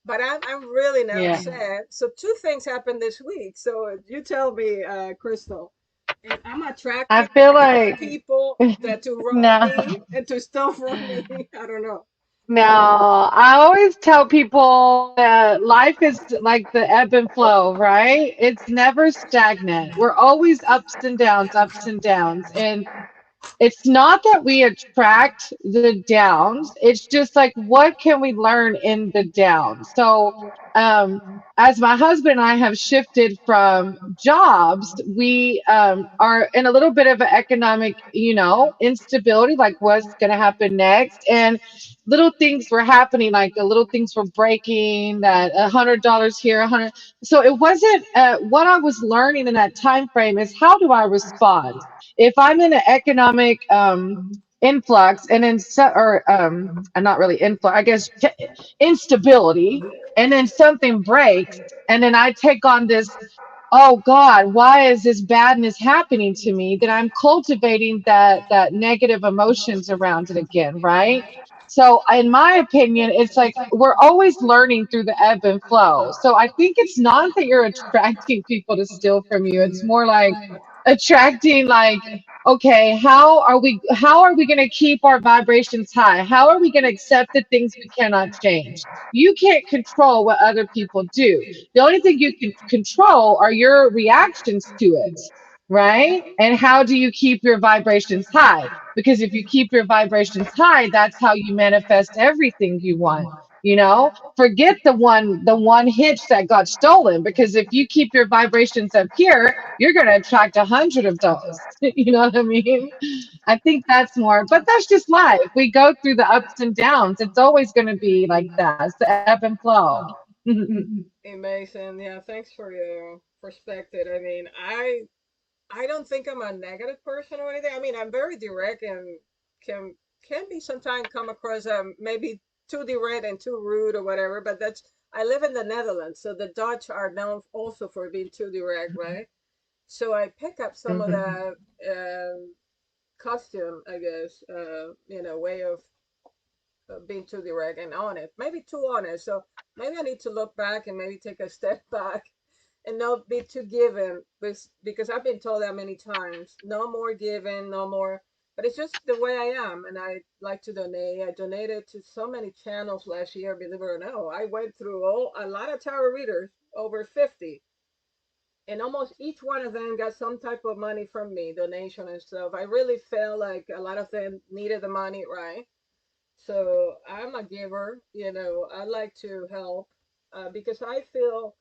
S2: But I'm really now
S1: Yeah.
S2: sad. So two things happened this week. So you tell me, Crystal, if I'm
S1: I
S2: attracting
S1: feel
S2: more
S1: like
S2: people that to rob
S1: now.
S2: me and to steal from me. I don't know.
S1: Now, I always tell people that life is like the ebb and flow, right? It's never stagnant. We're always ups and downs. And it's not that we attract the downs. It's just like, what can we learn in the downs? So, as my husband and I have shifted from jobs, we are in a little bit of an economic, instability, like what's going to happen next. And little things were happening, like little things were breaking, that $100 here, 100. So it wasn't what I was learning in that time frame is how do I respond? If I'm in an economic influx and then or not really influx, I guess instability, and then something breaks, and then I take on this, oh God, why is this badness happening to me? Then I'm cultivating that negative emotions around it again, right? So in my opinion, it's like we're always learning through the ebb and flow. So I think it's not that you're attracting people to steal from you. It's more like attracting like, okay, how are we going to keep our vibrations high? How are we going to accept the things we cannot change? You can't control what other people do. The only thing you can control are your reactions to it, right? And how do you keep your vibrations high? Because if you keep your vibrations high, that's how you manifest everything you want. Forget the one hitch that got stolen, because if you keep your vibrations up here, you're going to attract 100 of those. You know what I mean? I think that's more, but that's just life. We go through the ups and downs. It's always going to be like that. It's the ebb and flow.
S2: Amazing. Yeah, thanks for your perspective. I mean, I don't think I'm a negative person or anything. I mean, I'm very direct and can can be sometimes come across maybe too direct and too rude or whatever. But that's I live in the Netherlands, so the Dutch are known also for being too direct, right? So I pick up some of
S1: Mhm.
S2: that costume, I guess, way of being too direct and honest, maybe too honest. So maybe I need to look back and maybe take a step back and not be too given, because I've been told that many times. No more giving, no more. But it's just the way I am, and I like to donate. I donated to so many channels last year, believe it or not. I went through a lot of tarot readers, over 50, and almost each one of them got some type of money from me, donation and stuff. I really felt like a lot of them needed the money, right? So I'm a giver. I like to help because I feel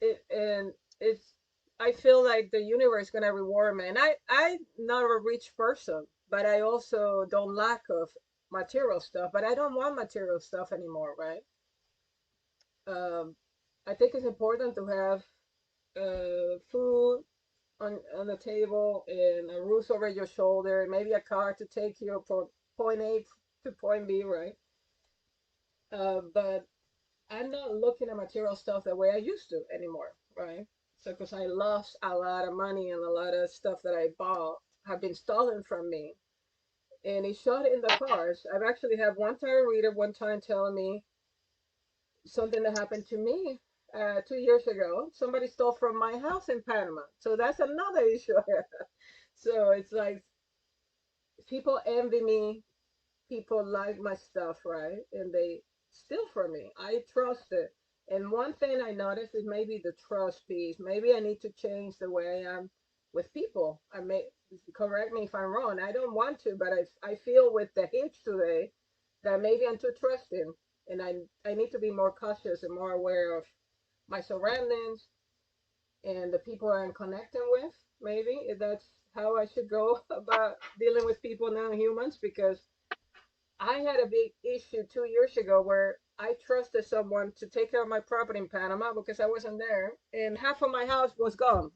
S2: it, and it's. I feel like the universe is gonna reward me, and I'm not a rich person, but I also don't lack of material stuff. But I don't want material stuff anymore, right? Um, I think it's important to have food on the table and a roof over your shoulder, and maybe a car to take you from point A to point B, right? But I'm not looking at material stuff the way I used to anymore, right? So, because I lost a lot of money and a lot of stuff that I bought have been stolen from me. And it showed in the cars. I've actually had one tire reader one time telling me something that happened to me 2 years ago. Somebody stole from my house in Panama. So that's another issue. So it's like people envy me, people like my stuff, right? And they steal from me. I trust it. And one thing I noticed is maybe the trust piece. Maybe I need to change the way I am with people. I may correct me if I'm wrong. I don't want to, but I feel with the hitch today that maybe I'm too trusting, and I need to be more cautious and more aware of my surroundings and the people I'm connecting with. Maybe that's how I should go about dealing with people now, humans, because I had a big issue 2 years ago where I trusted someone to take care of my property in Panama because I wasn't there, and half of my house was gone.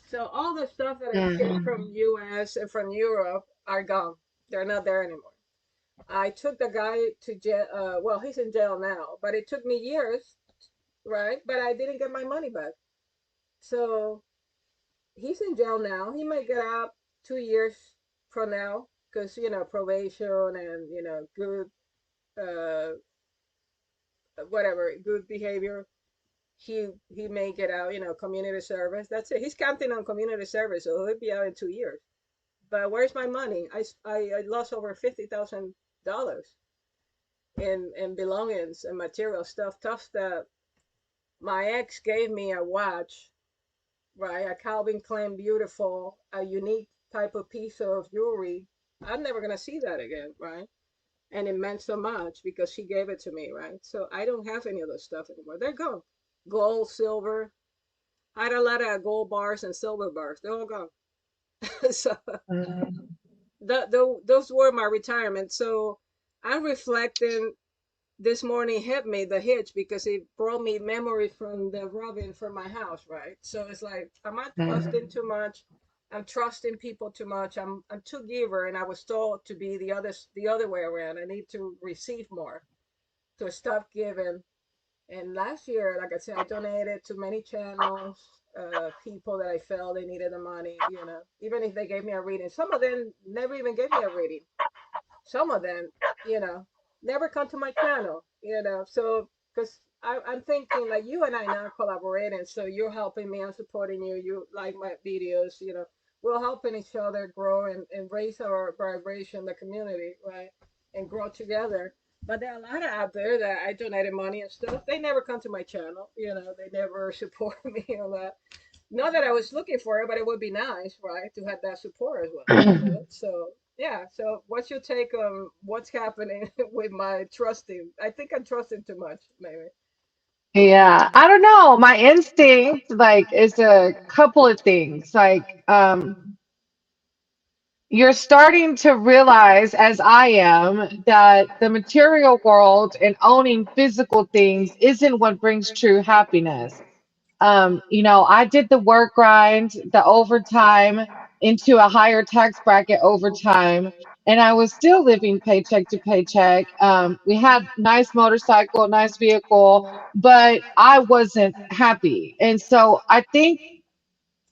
S2: So all the stuff that I shipped
S1: Mhm.
S2: from US and from Europe are gone. They're not there anymore. I took the guy to jail. Well, he's in jail now, but it took me years, right? But I didn't get my money back. So he's in jail now. He might get out 2 years from now because probation and good uh whatever good behavior. He may get out. Community service. That's it. He's counting on community service, so he'll be out in 2 years. But where's my money? I lost over $50,000 in belongings and material stuff that my ex gave me a watch, right? A Calvin Klein beautiful, a unique type of piece of jewelry. I'm never gonna see that again, right? And it meant so much because she gave it to me, right? So I don't have any of those stuff anymore. They're gone. Gold, silver. I had a lot of gold bars and silver bars. They're all gone. So those were my retirement. So I'm reflecting this morning hit me the hitch because it brought me memories from the robin from my house, right? So it's like, am I trusting too much? I'm trusting people too much. I'm too giver, and I was told to be the other way around. I need to receive more, to stop giving. And last year, like I said, I donated to many channels, people that I felt they needed the money. Even if they gave me a reading, some of them never even gave me a reading. Some of them, you know, never come to my channel. So, because I'm thinking like you and I now collaborating, so you're helping me, I'm supporting you, you like my videos. We're helping each other grow and raise our vibration, the community, right? And grow together. But there are a lot of out there that I donated money and stuff. They never come to my channel. They never support me on that. Not that I was looking for it, but it would be nice, right, to have that support as well. So yeah. So what's your take on what's happening with my trusting? I think I'm trusting too much, maybe.
S1: Yeah, I don't know. My instinct, like, is a couple of things. Like, you're starting to realize, as I am, that the material world and owning physical things isn't what brings true happiness. I did the work grind, the overtime into a higher tax bracket overtime, and I was still living paycheck to paycheck. We had nice motorcycle, nice vehicle, but I wasn't happy. And so I think,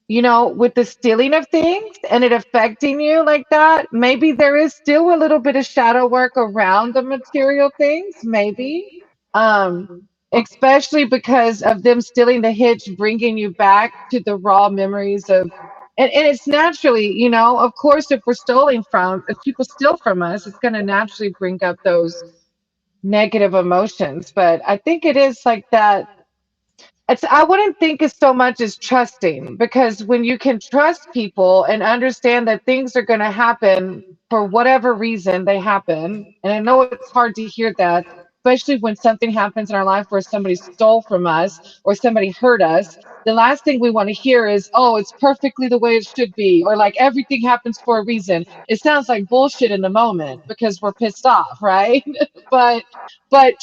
S1: with the stealing of things and it affecting you like that, maybe there is still a little bit of shadow work around the material things, maybe. Um, Especially because of them stealing the hitch, bringing you back to the raw memories of, and it's naturally, of course, if we're stealing from, if people steal from us, it's going to naturally bring up those negative emotions. But I think it is like that. I wouldn't think it's so much as trusting, because when you can trust people and understand that things are going to happen for whatever reason they happen, and I know it's hard to hear that, especially when something happens in our life where somebody stole from us or somebody hurt us. The last thing we want to hear is, oh, it's perfectly the way it should be, or like everything happens for a reason. It sounds like bullshit in the moment because we're pissed off, right? but but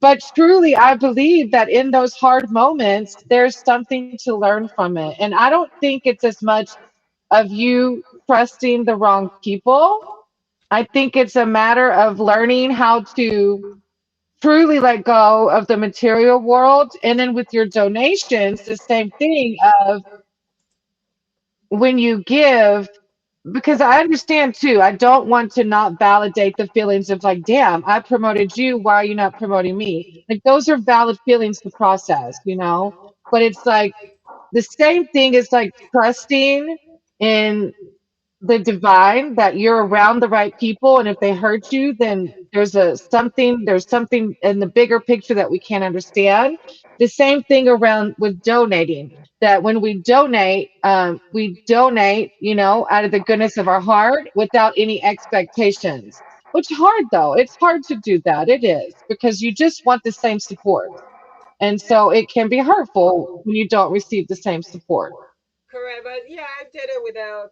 S1: but truly, I believe that in those hard moments, there's something to learn from it. And I don't think it's as much of you trusting the wrong people. I think it's a matter of learning how to truly let go of the material world. And then with your donations, the same thing of when you give, because I understand too, I don't want to not validate the feelings of like, damn, I promoted you. Why are you not promoting me? Like, those are valid feelings to process, you know? But it's like the same thing is like trusting in the divine, that you're around the right people, and if they hurt you, then there's something in the bigger picture that we can't understand. The same thing around with donating, that when we donate, you know, out of the goodness of our heart without any expectations, which is hard though. It's hard to do that. It is, because you just want the same support, and so it can be hurtful when you don't receive the same support.
S2: Correct, but yeah, I did it without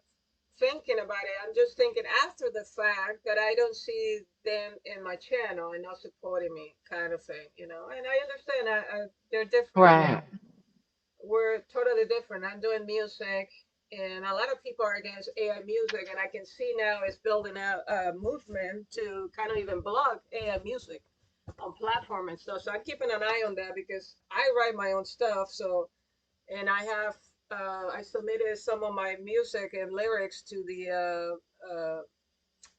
S2: thinking about it. I'm just thinking after the fact that I don't see them in my channel and not supporting me, kind of thing, you know. And I understand they're different.
S1: Right.
S2: We're totally different. I'm doing music, and a lot of people are against AI music, and I can see now it's building out a movement to kind of even block AI music on platform and stuff. So I'm keeping an eye on that because I write my own stuff. So, and I have I submitted some of my music and lyrics to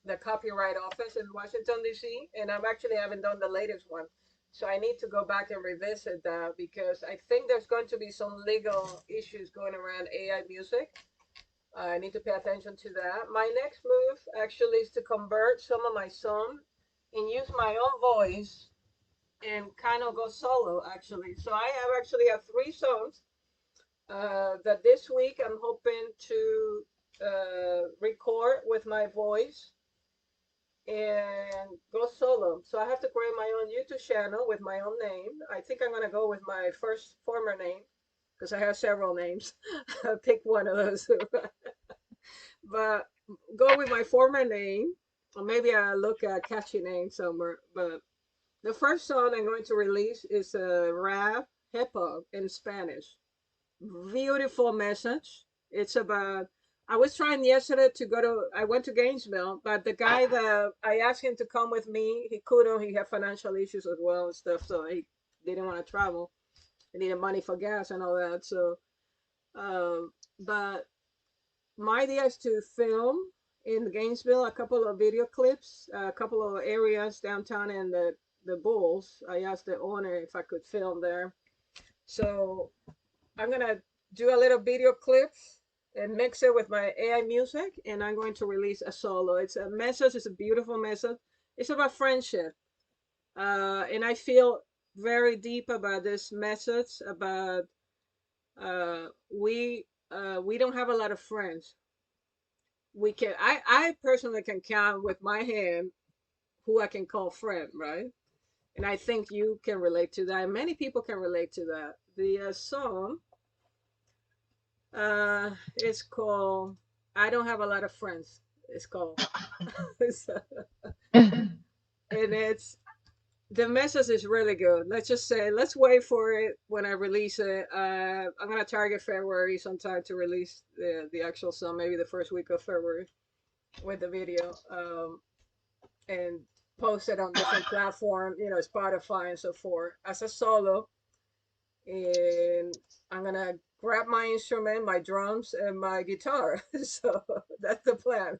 S2: the copyright office in Washington D.C. and I'm actually haven't done the latest one. So I need to go back and revisit that because I think there's going to be some legal issues going around AI music. I need to pay attention to that. My next move actually is to convert some of my song and use my own voice and kind of go solo actually. So I have actually have three songs that this week I'm hoping to record with my voice and go solo. So I have to create my own YouTube channel with my own name. I think I'm gonna go with my first former name because I have several names. Pick one of those, but go with my former name. Or maybe I look at a catchy name somewhere. But the first song I'm going to release is a rap hip hop in Spanish. Beautiful message. It's about. I was trying yesterday to go to. I went to Gainesville, but the guy that I asked him to come with me, he couldn't. He had financial issues as well and stuff, so he didn't want to travel. He needed money for gas and all that. So, but my idea is to film in Gainesville a couple of video clips, a couple of areas downtown in the Bulls. I asked the owner if I could film there. So I'm gonna do a little video clips and mix it with my AI music, and I'm going to release a solo. It's a message. It's a beautiful message. It's about friendship, and I feel very deep about this message. About uh, we we don't have a lot of friends. We can. I personally can count with my hand who I can call friend, right? And I think you can relate to that. Many people can relate to that. The song it's called I Don't Have a Lot of Friends. It's called. So- and it's the message is really good. Let's just say let's wait for it when I release it. I'm gonna target February sometime to release the actual song, maybe the first week of February with the video, and post it on different platforms, you know, Spotify and so forth as a solo. And I'm gonna grab my instrument, my drums, and my guitar. So that's the plan.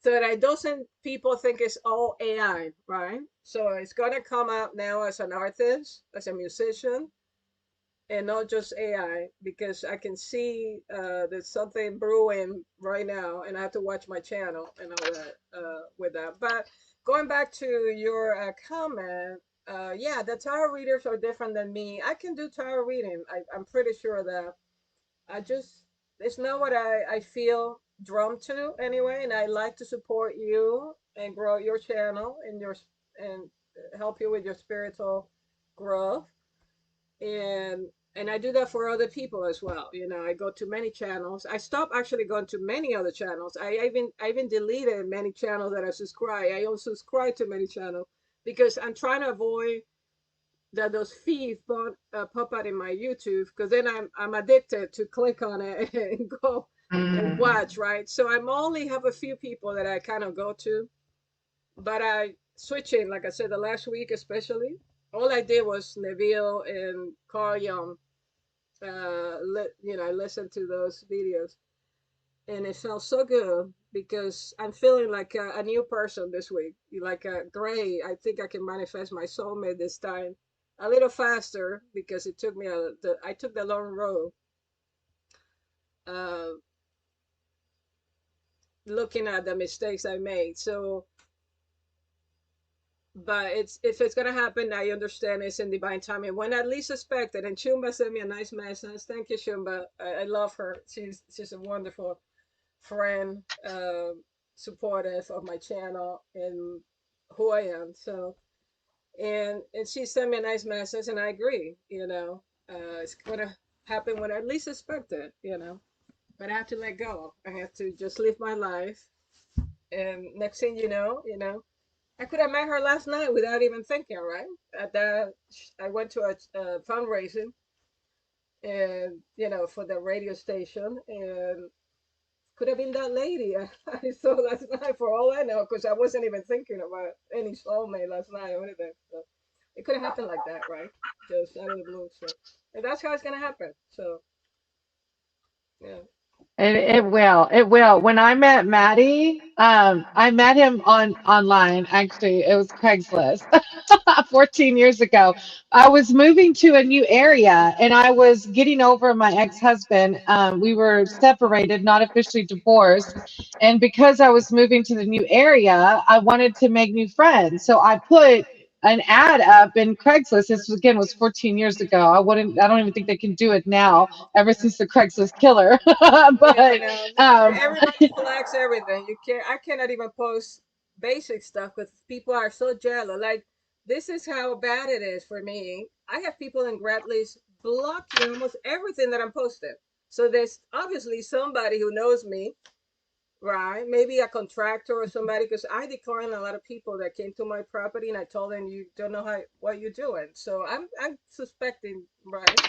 S2: So that I doesn't people think it's all AI, right? So it's gonna come out now as an artist, as a musician, and not just AI, because I can see there's something brewing right now, and I have to watch my channel and all that with that. But going back to your comment, yeah, the tarot readers are different than me. I can do tarot reading. I'm pretty sure of that. I just it's not what I feel drawn to anyway, and I like to support you and grow your channel and your and help you with your spiritual growth and I do that for other people as well. You know, I go to many channels. I stopped actually going to many other channels. I even deleted many channels that I subscribe. I unsubscribe to many channels because I'm trying to avoid that those feeds pop out in my YouTube because then I'm addicted to click on it and go and
S1: Mm.
S2: watch, right? So I'm only have a few people that I kind of go to But I switching, like I said, the last week especially, all I did was Neville and Carl Young. I listened to those videos, and it felt so good because I'm feeling like a new person this week. Like a gray, I think I can manifest my soulmate this time a little faster because it took me I took the long road, uh, looking at the mistakes I made. So, but it's if it's gonna happen, I understand it's in divine timing. When I least expect it, and Chumba sent me a nice message. Thank you, Chumba. I love her. She's a wonderful friend, supportive of my channel and who I am. So, and she sent me a nice message, and I agree. It's gonna happen when I least expect it. But I have to let go. I have to just live my life. And next thing I could have met her last night without even thinking. Right at that, I went to a fundraising, and for the radio station, and could have been that lady I saw last night for all I know, because I wasn't even thinking about any soulmate last night or anything. So it could have happened like that, right? Just out of the blue. So, and that's how it's gonna happen. So yeah.
S1: It will. It will. When I met Maddie, I met him online. Actually, it was Craigslist 14 years ago. I was moving to a new area and I was getting over my ex-husband. We were separated, not officially divorced. And because I was moving to the new area, I wanted to make new friends. So I put an ad up in Craigslist. This again was 14 years ago. I don't even think they can do it now ever since the Craigslist killer.
S2: Yeah,
S1: But
S2: no,
S1: um,
S2: everybody flags everything. You can't. I cannot even post basic stuff because people are so jealous. Like, this is how bad it is for me. I have people in Gratley's blocking almost everything that I'm posting. So there's obviously somebody who knows me, right? Maybe a contractor or somebody, because I declined a lot of people that came to my property, and I told them you don't know how what you're doing. So I'm suspecting, right?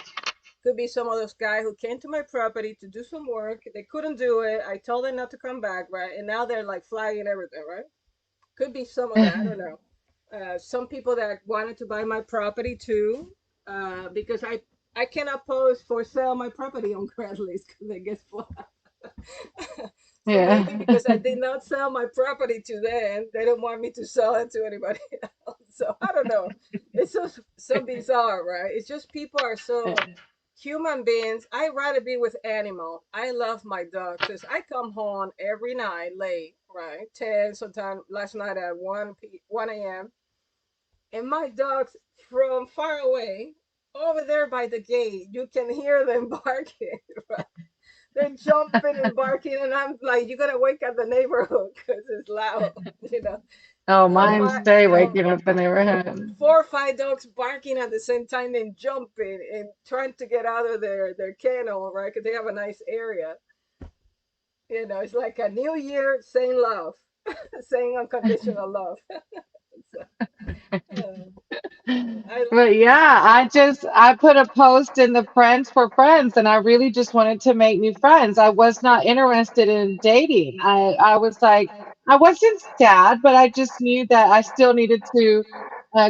S2: Could be some of those guy who came to my property to do some work. They couldn't do it. I told them not to come back, right? And now they're like flagging everything, right? Could be some of that. I don't know. Some people that wanted to buy my property too, because I cannot post for sale my property on Craigslist because it gets flagged. So maybe
S1: yeah.
S2: because I did not sell my property to them, they don't want me to sell it to anybody else. So I don't know. It's so bizarre, right? It's just people are so human beings. I rather be with animal. I love my dogs because I come home every night late, right? 10, sometimes last night at 1 a.m. And my dogs from far away, over there by the gate, you can hear them barking, right? They're jumping and barking, and I'm like, you gotta wake up the neighborhood because it's loud, you know.
S1: Oh,
S2: Uh,
S1: mine
S2: five,
S1: stay
S2: uh,
S1: waking up in the neighborhood.
S2: 4 or 5 dogs barking at the same time and jumping and trying to get out of their kennel, right? Because they have a nice area. It's like a new year saying love, saying unconditional love. So, uh, I love
S1: But yeah, I put a post in the friends for friends and I really just wanted to make new friends. I was not interested in dating. I was like I wasn't sad, but I just knew that I still needed to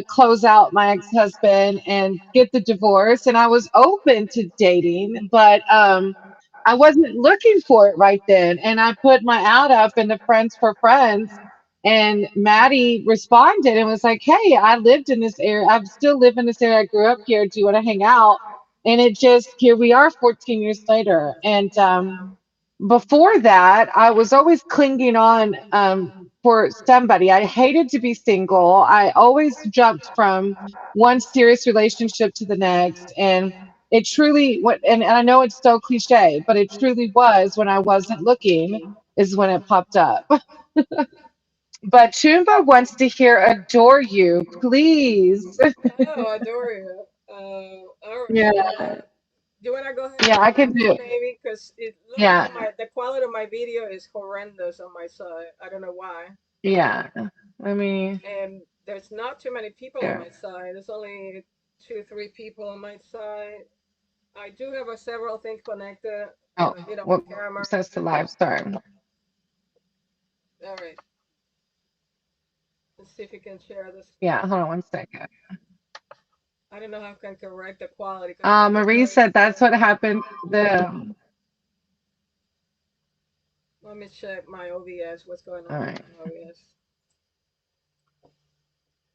S1: close out my ex-husband and get the divorce and I was open to dating, but I wasn't looking for it right then. And I put my ad up in the friends for friends and Maddie responded and was like, "Hey, I lived in this area. I still live in this area. I grew up here. Do you want to hang out?" And it just here we are 14 years later. And before that, I was always clinging on for somebody. I hated to be single. I always jumped from one serious relationship to the next. And it truly, and I know it's so cliche, but it truly was when I wasn't looking is when it popped up. But Chumba wants to hear Adore You, please.
S2: Oh, I adore you. All right.
S1: Yeah,
S2: Do you want to go ahead and
S1: yeah, I
S2: play
S1: can
S2: that
S1: do.
S2: maybe? Because it looks like
S1: Yeah,
S2: the quality of my video is horrendous on my side. I don't know why.
S1: yeah. Let me
S2: And there's not too many people on
S1: here.
S2: my side. There's only 2, 3 people on my side. I do have several things connected,
S1: Oh,
S2: my
S1: what
S2: camera.
S1: says the live start?
S2: All right. Let's see if you can share the
S1: Yeah,
S2: screen.
S1: hold on 1 second.
S2: I don't know how I can correct the quality because I think
S1: Marie said that's what happened. The
S2: let me check my OBS. What's going
S1: All
S2: on with
S1: right.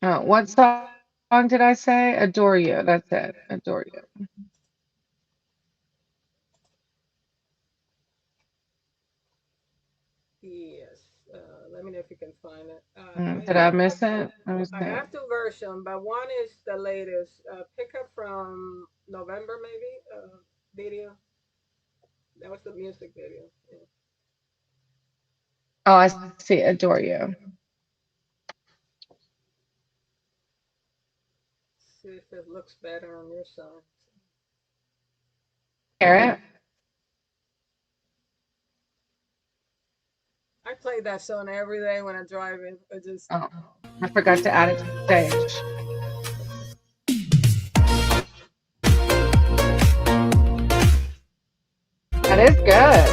S2: my OBS?
S1: What song did I say? Adore you. That's it. Adore you.
S2: Yes. Let me know if you can find it.
S1: Did I miss it? Let me
S2: I
S1: see.
S2: have two versions, but one is the latest. Pick up from November, maybe. Video. That was the music video. Yeah.
S1: Oh, I see. Adore you.
S2: See if it looks better on your side.
S1: Hear it?
S2: I play that song every day when I'm driving. I just
S1: Oh, I forgot to add it to the stage. That is good.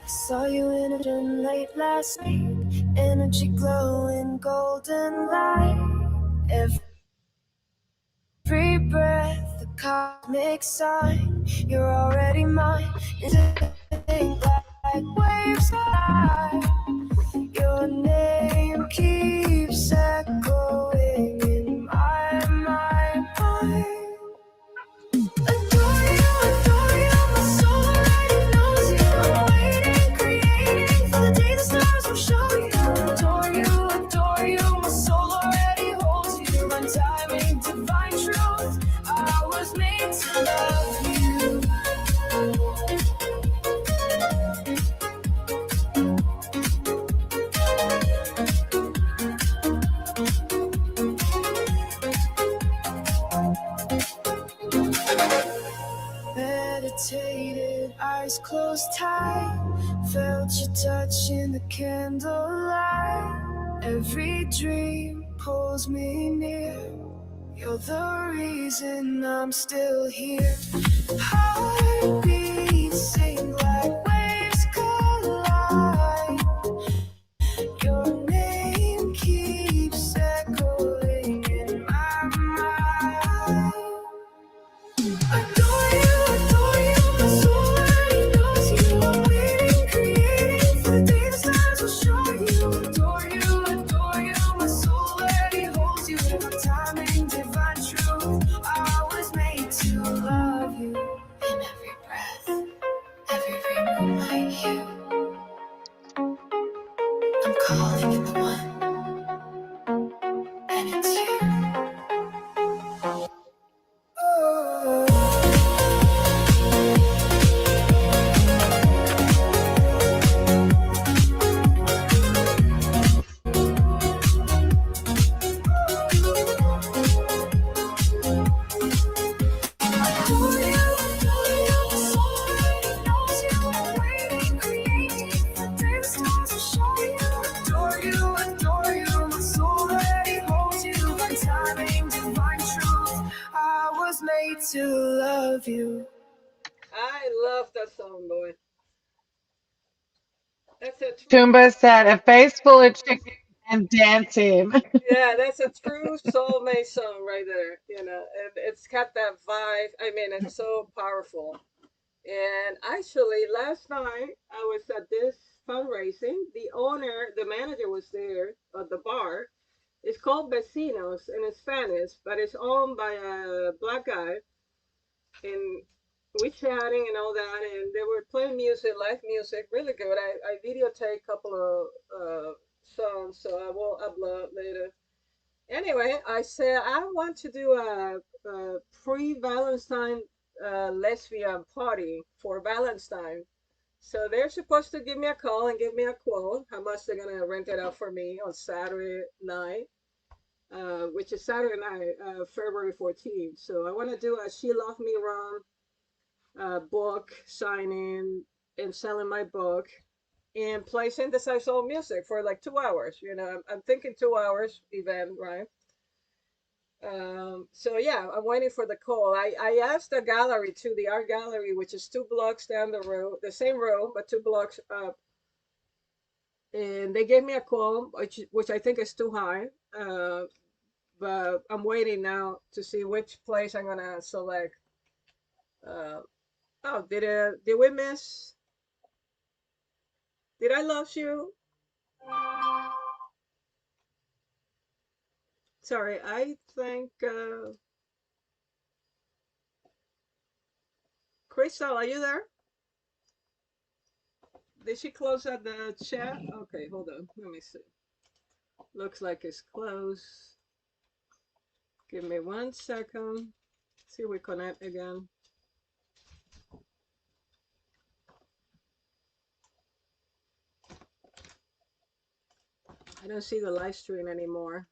S3: Saw you in a gym late last night, energy glowing golden light. Every breath, a cosmic sign. You're already mine. Instinct like waves collide. Your name keeps echoing in my mind. Adore you, my soul already knows you. I'm waiting, creating for the day the stars will show you. Adore you, my soul already holds you. Divine timing, divine truth. I was made to love you. Meditated, eyes closed tight. Felt your touch in the candlelight. Every dream pulls me near. You're the reason I'm still here. Heartbeats sing like waves collide. Your name keeps echoing in my mind. Adore you, my soul already knows you. I'm waiting, creating for the day the stars will show you. Adore you, my soul already holds you. Divine timing, divine truth. I was made to love you. In every breath, every moonlight hue. I'm calling in the one, and it's you. To love you.
S2: I love that song, boy. That's a true.
S1: Tumba said, a face full of chicken and dancing.
S2: Yeah, that's a true soulmate song right there. And it's got that vibe. I mean, it's so powerful. And actually, last night I was at this fundraising. The owner, the manager was there at the bar. It's called Vecinos in Spanish, but it's owned by a black guy. And we chatting and all that, and they were playing music, live music, really good. I videotaped a couple of songs, so I will upload later. Anyway, I said I want to do a pre-Valentine lesbian party for Valentine. So they're supposed to give me a call and give me a quote how much they're gonna rent it out for me on Saturday night. which is Saturday night, February 14th. So I want to do a She Loved Me Wrong book signing and selling my book and play synthesized soul music for like 2 hours. I'm thinking 2 hours event, right? So yeah, I'm waiting for the call. I asked the gallery too, the art gallery, which is 2 blocks down the road, the same road, but 2 blocks up, and they gave me a call, which I think is too high. But I'm waiting now to see which place I'm gonna select. Uh, oh, did we miss? Did I lose you? Sorry, I think Crystal, are you there? Did she close out the chat? Okay, hold on. Let me see. Looks like it's closed. Give me 1 second. See if we connect again. I don't see the live stream anymore.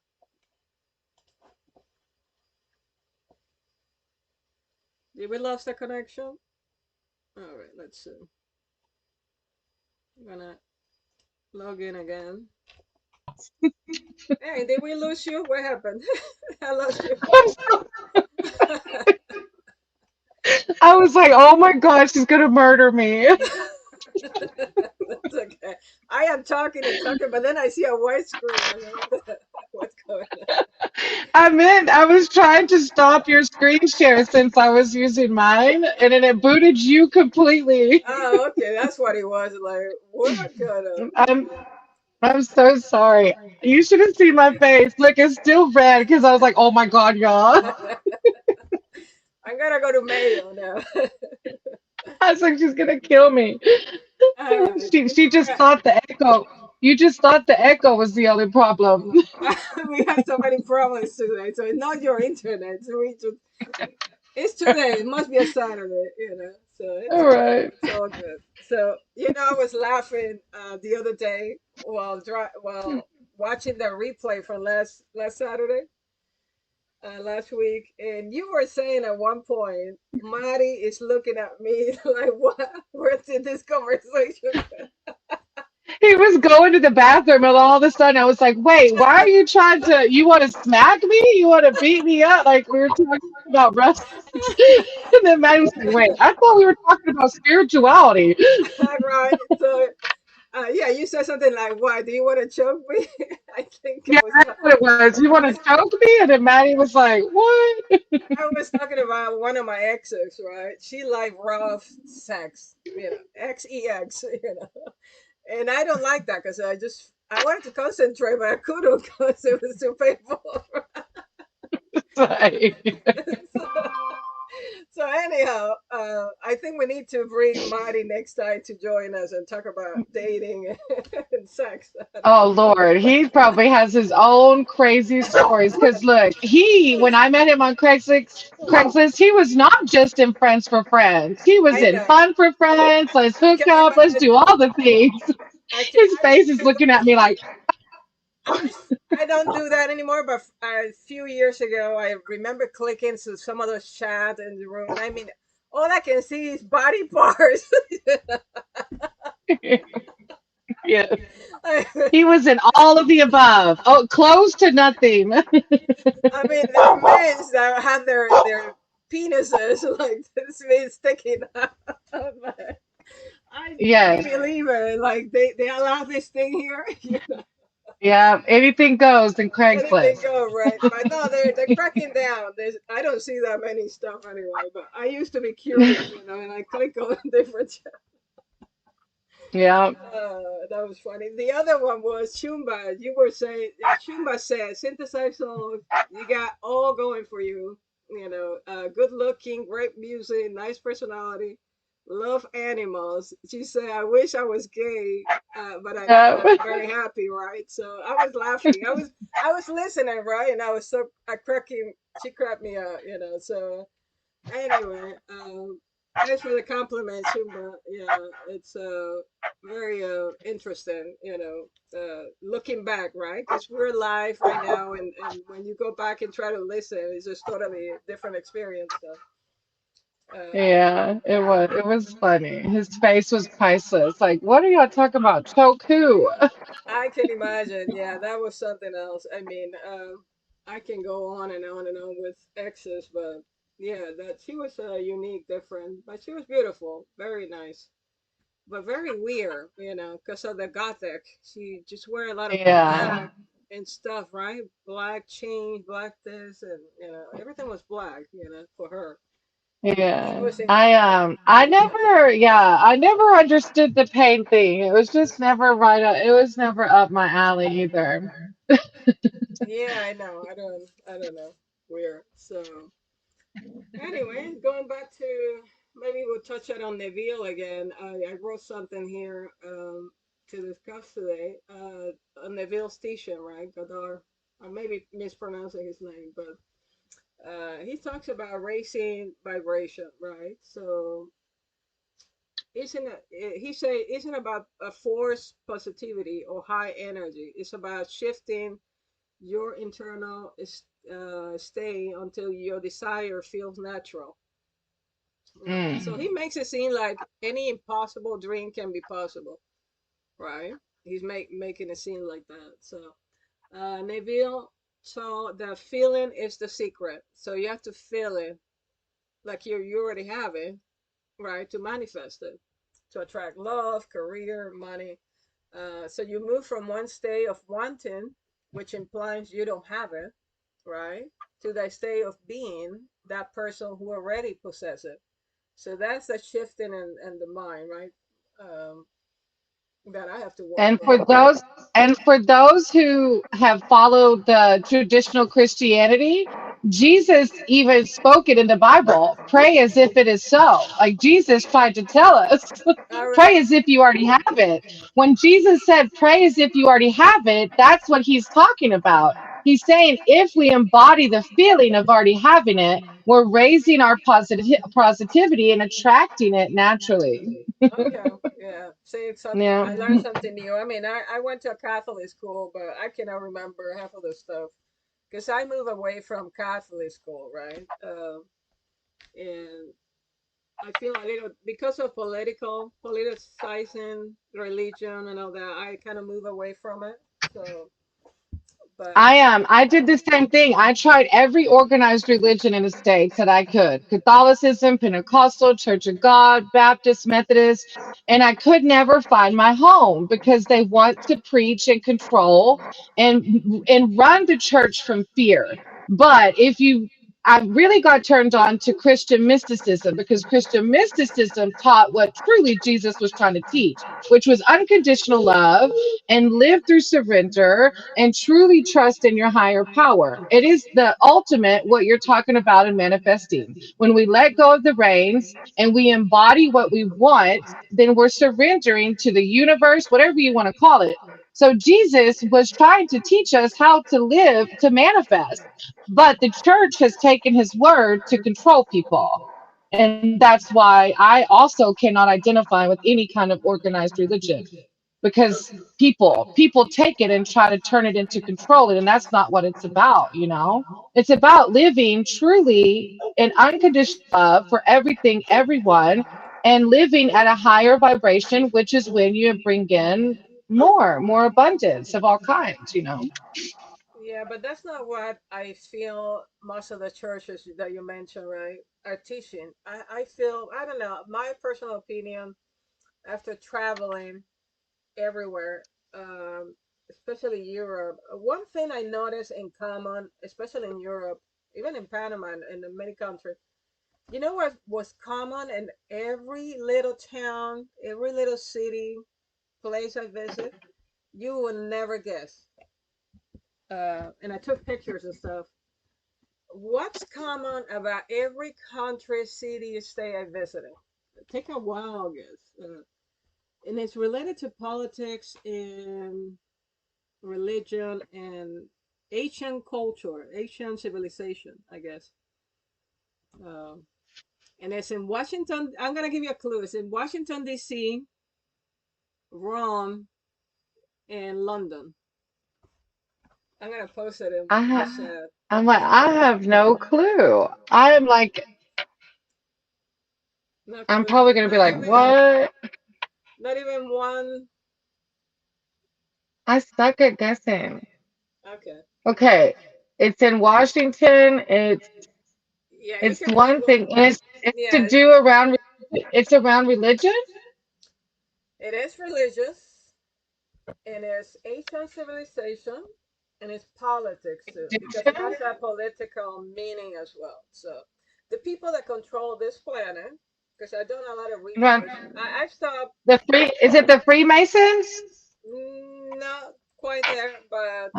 S2: Did we lose the connection? All right, let's see. I'm gonna log in again. Hey, did we lose you? What happened? I lost you.
S1: I was like, oh my gosh, she's gonna murder me.
S2: That's okay. I am talking and talking, but then I see a white screen. I'm like, what's going on?
S1: I was trying to stop your screen share since I was using mine, and then it booted you completely.
S2: Oh, okay, that's what it was. Like, what going on?
S1: I'm I'm so sorry. You should have seen my face. Look, it's still red because I was like, oh my God, y'all.
S2: I'm gonna go to Mayo now.
S1: I was like, she's gonna kill me.
S2: All right.
S1: She just thought the echo. You just thought the echo was the only problem.
S2: We have so many problems today. So it's not your internet. So it's today. It must be a Saturday. So
S1: All right.
S2: it's all good. So I was laughing the other day while watching the replay from last Saturday, last week, and you were saying at one point, Marty is looking at me like, what? Where did this conversation
S1: He was going to the bathroom, and all of a sudden, I was like, "Wait, why are you trying to? You want to smack me? You want to beat me up? Like we were talking about wrestling?" And then Maddie was like, "Wait, I thought we were talking about spirituality."
S2: right? So yeah, you said something like, "Why do you want to choke me?" I think
S1: Yeah, that's what it was. You want to choke me? And then Maddie was like, "What?"
S2: I was talking about one of my exes, right? She like rough sex, XEX, and I don't like that because I wanted to concentrate, but I couldn't because it was too painful.
S1: Like,
S2: so, so anyhow, I think we need to bring Marty next time to join us and talk about dating and sex. I don't
S1: oh
S2: know.
S1: Lord, he probably has his own crazy stories. Because look, when I met him on Craigslist, he was not just in Friends for Friends. He was
S2: I
S1: in
S2: know.
S1: Fun for Friends. Let's
S2: I
S1: hook
S2: can
S1: up. Let's do
S2: imagine.
S1: all the things. His
S2: I
S1: face is
S2: remember.
S1: looking at me like,
S2: I don't do that anymore, but a few years ago, I remember clicking to some of those chat in the room, and I mean, all I can see is body parts.
S1: yes.
S2: I
S1: He was in all of the above. Oh, close to nothing.
S2: mean, there are men that have their penises like this means sticking out. But I can't
S1: Yes.
S2: believe it. Like they allow this thing here.
S1: Yeah. Anything goes in
S2: Anything
S1: Craigslist.
S2: go right, but no, they're cracking down. I don't see that many stuff anyway. But I used to be curious, and I click on different.
S1: Yeah.
S2: That was funny. The other one was Shumba. You were saying, Shumba said, synthesized songs, you got all going for you. Good looking, great music, nice personality, love animals. She said, I wish I was gay, but I'm
S1: Yeah.
S2: not. I'm very happy, right? So I was laughing. I was listening, right? And I cracking, she cracked me up. So anyway, Thanks for the compliment too, but yeah, it's very interesting, looking back, right? Because we're live right now, and when you go back and try to listen, it's just totally a different experience. So, uh,
S1: Yeah, it was. It was funny. His face was priceless. Like, what are y'all talking about? Choke who?
S2: I can imagine. Yeah, that was something else. I mean, I can go on and on and on with exes, but yeah, that she was unique, different, but she was beautiful, very nice, but very weird, because of the gothic. She just wear a lot of
S1: Yeah,
S2: black and stuff, right? Black chain, black this, and everything was black, for her. She
S1: yeah.
S2: was in.
S1: I
S2: Yeah,
S1: never, yeah, I never understood the pain thing. It was just never right up, it was never up my alley either.
S2: yeah, I know. I don't know. Weird. So anyway, going back to, maybe we'll touch it on Neville again. I wrote something here to discuss today. On Neville Station, right? Godard. I may be mispronouncing his name, but he talks about raising vibration, right? So he say isn't about a force positivity or high energy. It's about shifting your internal stay until your desire feels natural, right? So
S1: Mm.
S2: he makes it seem like any impossible dream can be possible, right? He's making it seem like that. So Neville, so the feeling is the secret. So you have to feel it like you already have it, right? To manifest it, to attract love, career, money. So you move from one state of wanting, which implies you don't have it, right, to the state of being that person who already possesses it. So that's a shifting in the mind, right? Um, that I have to work
S1: And
S2: on.
S1: for those and for those who have followed the traditional Christianity, Jesus even spoke it in the Bible. Pray as if it is so. Like Jesus tried to tell us,
S2: Oh, really?
S1: pray as if you already have it. When Jesus said pray as if you already have it, that's what he's talking about. He's saying if we embody the feeling of already having it, we're raising our positivity and attracting it naturally.
S2: Okay, yeah. See, something
S1: Yeah.
S2: I learned something new. I mean, I went to a Catholic school, but I cannot remember half of the stuff because I moved away from Catholic school, right? And I feel a little because of politicizing religion and all that. I kind of move away from it. So, but
S1: I did the same thing. I tried every organized religion in the States that I could. Catholicism, Pentecostal, Church of God, Baptist, Methodist, and I could never find my home because they want to preach and control and run the church from fear. But if you I really got turned on to Christian mysticism because Christian mysticism taught what truly Jesus was trying to teach, which was unconditional love and live through surrender and truly trust in your higher power. It is the ultimate what you're talking about in manifesting. When we let go of the reins and we embody what we want, then we're surrendering to the universe, whatever you want to call it. So Jesus was trying to teach us how to live to manifest, but the church has taken his word to control people. And that's why I also cannot identify with any kind of organized religion because people take it and try to turn it into control it, and that's not what it's about, you know. It's about living truly in unconditional love for everything, everyone, and living at a higher vibration, which is when you bring in more abundance of all kinds, you know.
S2: yeah, but that's not what I feel most of the churches that you mentioned, right, are teaching. I feel, I don't know, my personal opinion after traveling everywhere, especially Europe, one thing I noticed in common, especially in Europe, even in Panama and in many countries, you know what was common in every little town, every little city, place I visit? You will never guess. And I took pictures and stuff. What's common about every country, city, state I visited? Take a wild guess. And it's related to politics and religion and Asian culture, Asian civilization, I guess. Um, And it's in Washington. I'm gonna give you a clue. It's in Washington D.C., Rome, and London. I'm gonna post it in
S1: I
S2: the
S1: have,
S2: chat.
S1: I'm like, I have no clue. I am like,
S2: No
S1: I'm
S2: clue.
S1: probably gonna be like, what?
S2: Not even one.
S1: I suck at guessing.
S2: Okay.
S1: Okay, it's in Washington.
S2: Yeah, you
S1: It's
S2: can
S1: one
S2: Google.
S1: thing, and it's to
S2: Yeah,
S1: do around. It's around religion.
S2: it is religious, and it's ancient civilization, and it's politics too, because it has
S1: Egyptian?
S2: that political meaning as well. So, the people that control this planet, because I've done a lot of
S1: Right.
S2: research. I've stopped.
S1: The free is it the Freemasons?
S2: Not quite there, but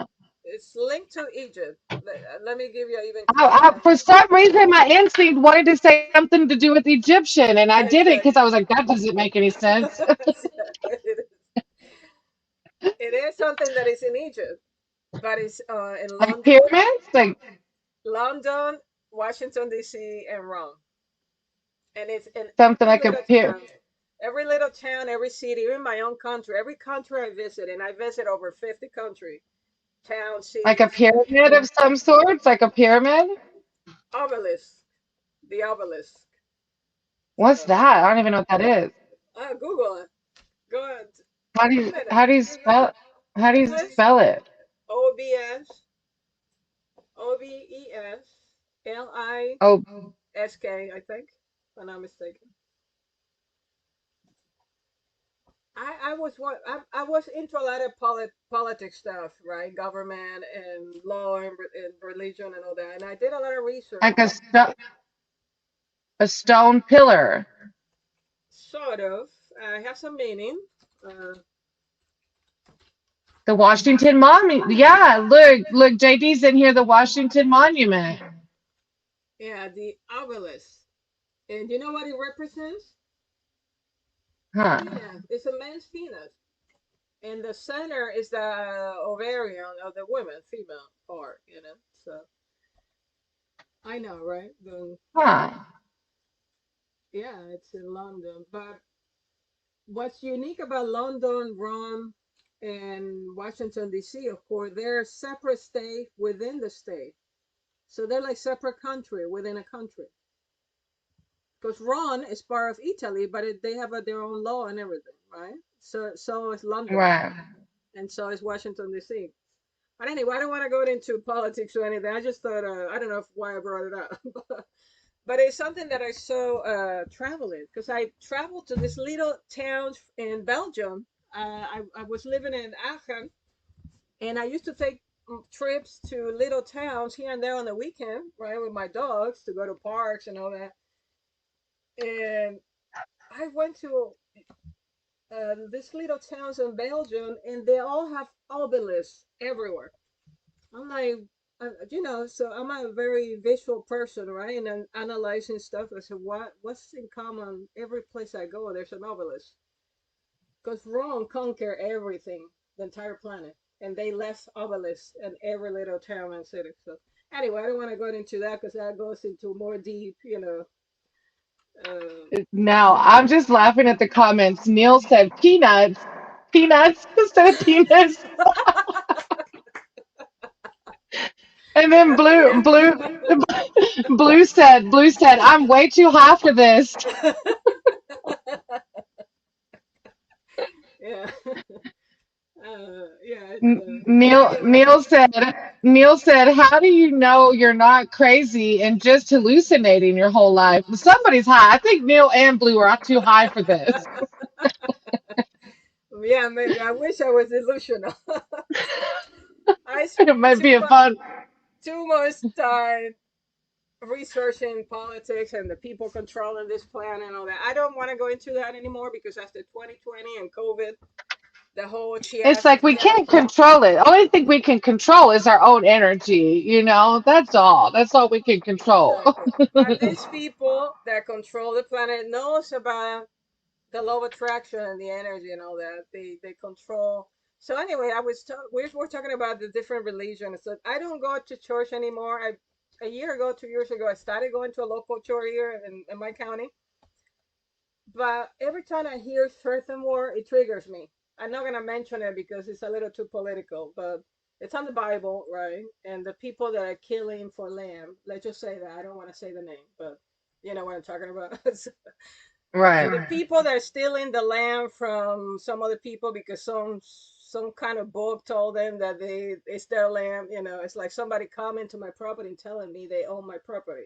S2: it's linked to Egypt. Let me give you an even closer.
S1: For some reason, my instinct wanted to say something to do with Egyptian, and I did it because I
S2: Exactly.
S1: was like, that doesn't make any sense.
S2: It is something that is in Egypt, but it's in
S1: Like
S2: London,
S1: pyramids, like
S2: London, Washington D.C., and Rome, and it's in
S1: something
S2: every
S1: like a
S2: little
S1: pyramid,
S2: town, every little town, every city, even my own country, every country I visit, and I visit over 50 countries, towns,
S1: like a
S2: cities,
S1: pyramid of some sorts, like a pyramid.
S2: obelisk, the obelisk.
S1: What's
S2: So,
S1: that? I don't even know what that is.
S2: Google it. Go ahead, put it.
S1: How do you spell
S2: Obelisk,
S1: it?
S2: OBS, OBESLISK,
S1: Oh,
S2: I think, if I'm not mistaken. I was what I was into a lot of politics stuff, right? Government and law and religion and all that. And I did a lot of research.
S1: like a stone pillar.
S2: Sort of. I have some meaning. Uh,
S1: The Washington Monument. Yeah, look, JD's in here. The Washington Monument.
S2: yeah, the obelisk. And you know what it represents?
S1: Huh.
S2: Penis. It's a man's penis. And the center is the ovarian of the woman, female part, you know. So I know, right?
S1: Huh.
S2: Yeah, it's in London. But what's unique about London, Rome, and Washington D.C., of course, they're separate state within the state. So they're like separate country within a country. Because Rome is part of Italy, but they have their own law and everything, right? So is London,
S1: Right.
S2: and so is Washington D.C. But anyway, I don't want to go into politics or anything. I just thought I don't know why I brought it up, but it's something that I saw traveling because I traveled to this little town in Belgium. I was living in Aachen, and I used to take trips to little towns here and there on the weekend, right, with my dogs to go to parks and all that. And I went to these little towns in Belgium, and they all have obelisks everywhere. I'm like, so I'm a very visual person, right? And I'm analyzing stuff. I said, what's in common? Every place I go, there's an obelisk. Because Rome conquered everything, the entire planet, and they left obelisks in every little town and city. So anyway, I don't want to go into that because that goes into more deep, Uh,
S1: Now I'm just laughing at the comments. Neil said peanuts. Peanuts instead of penis. And then Blue said, I'm way too high for this.
S2: yeah, yeah. It's anyway.
S1: Neil said, how do you know you're not crazy and just hallucinating your whole life? Somebody's high. I think Neil and Blue are too high for this.
S2: Yeah, maybe. I wish I was delusional. I
S1: It
S2: spent
S1: might be a fun.
S2: too much time researching politics and the people controlling this planet and all that. I don't want to go into that anymore because after 2020 and COVID, the whole
S1: It's like we can't control it. Only thing we can control is our own energy, you know? That's all. That's all we can control.
S2: exactly. But these people that control the planet knows about the law of attraction and the energy and all that. They control. So anyway, we were talking about the different religions. So I don't go to church anymore. a year ago, 2 years ago, I started going to a local church here in my county. But every time I hear certain word, it triggers me. I'm not gonna mention it because it's a little too political, but it's on the Bible, right? And the people that are killing for lamb, let's just say that. I don't want to say the name, but you know what I'm talking about. So
S1: Right.
S2: the people that are stealing the lamb from some other people because some kind of book told them that it's their lamb, it's like somebody coming to my property and telling me they own my property.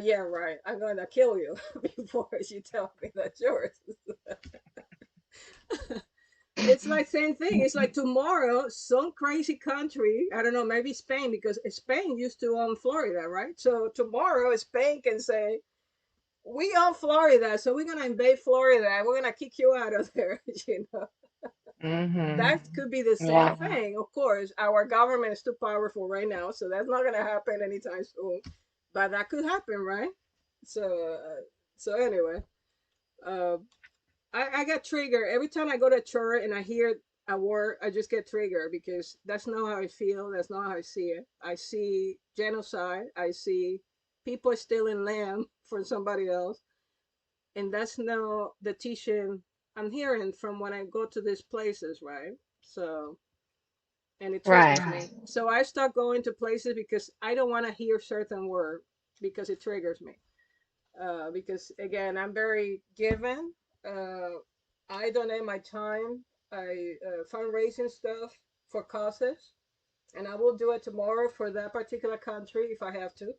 S2: Yeah, right. I'm gonna kill you before you tell me that's yours. It's like same thing. It's like tomorrow, some crazy country, I don't know, maybe Spain, because Spain used to own Florida, right? So tomorrow Spain can say, we own Florida, so we're gonna invade Florida and we're gonna kick you out of there.
S1: Hmm.
S2: That could be the same
S1: Yeah.
S2: thing. Of course, our government is too powerful right now, so that's not gonna happen anytime soon. But that could happen, right? So, so anyway, uh, I get triggered every time I go to church and I hear a word. I just get triggered because that's not how I feel. That's not how I see it. I see genocide. I see people stealing land from somebody else, and that's not the teaching I'm hearing from when I go to these places, right? So, and it
S1: Right.
S2: triggers me. So I start going to places because I don't want to hear certain word because it triggers me. Because again, I'm very given. Uh, I donate my time. I fundraising stuff for causes, and I will do it tomorrow for that particular country if I have to,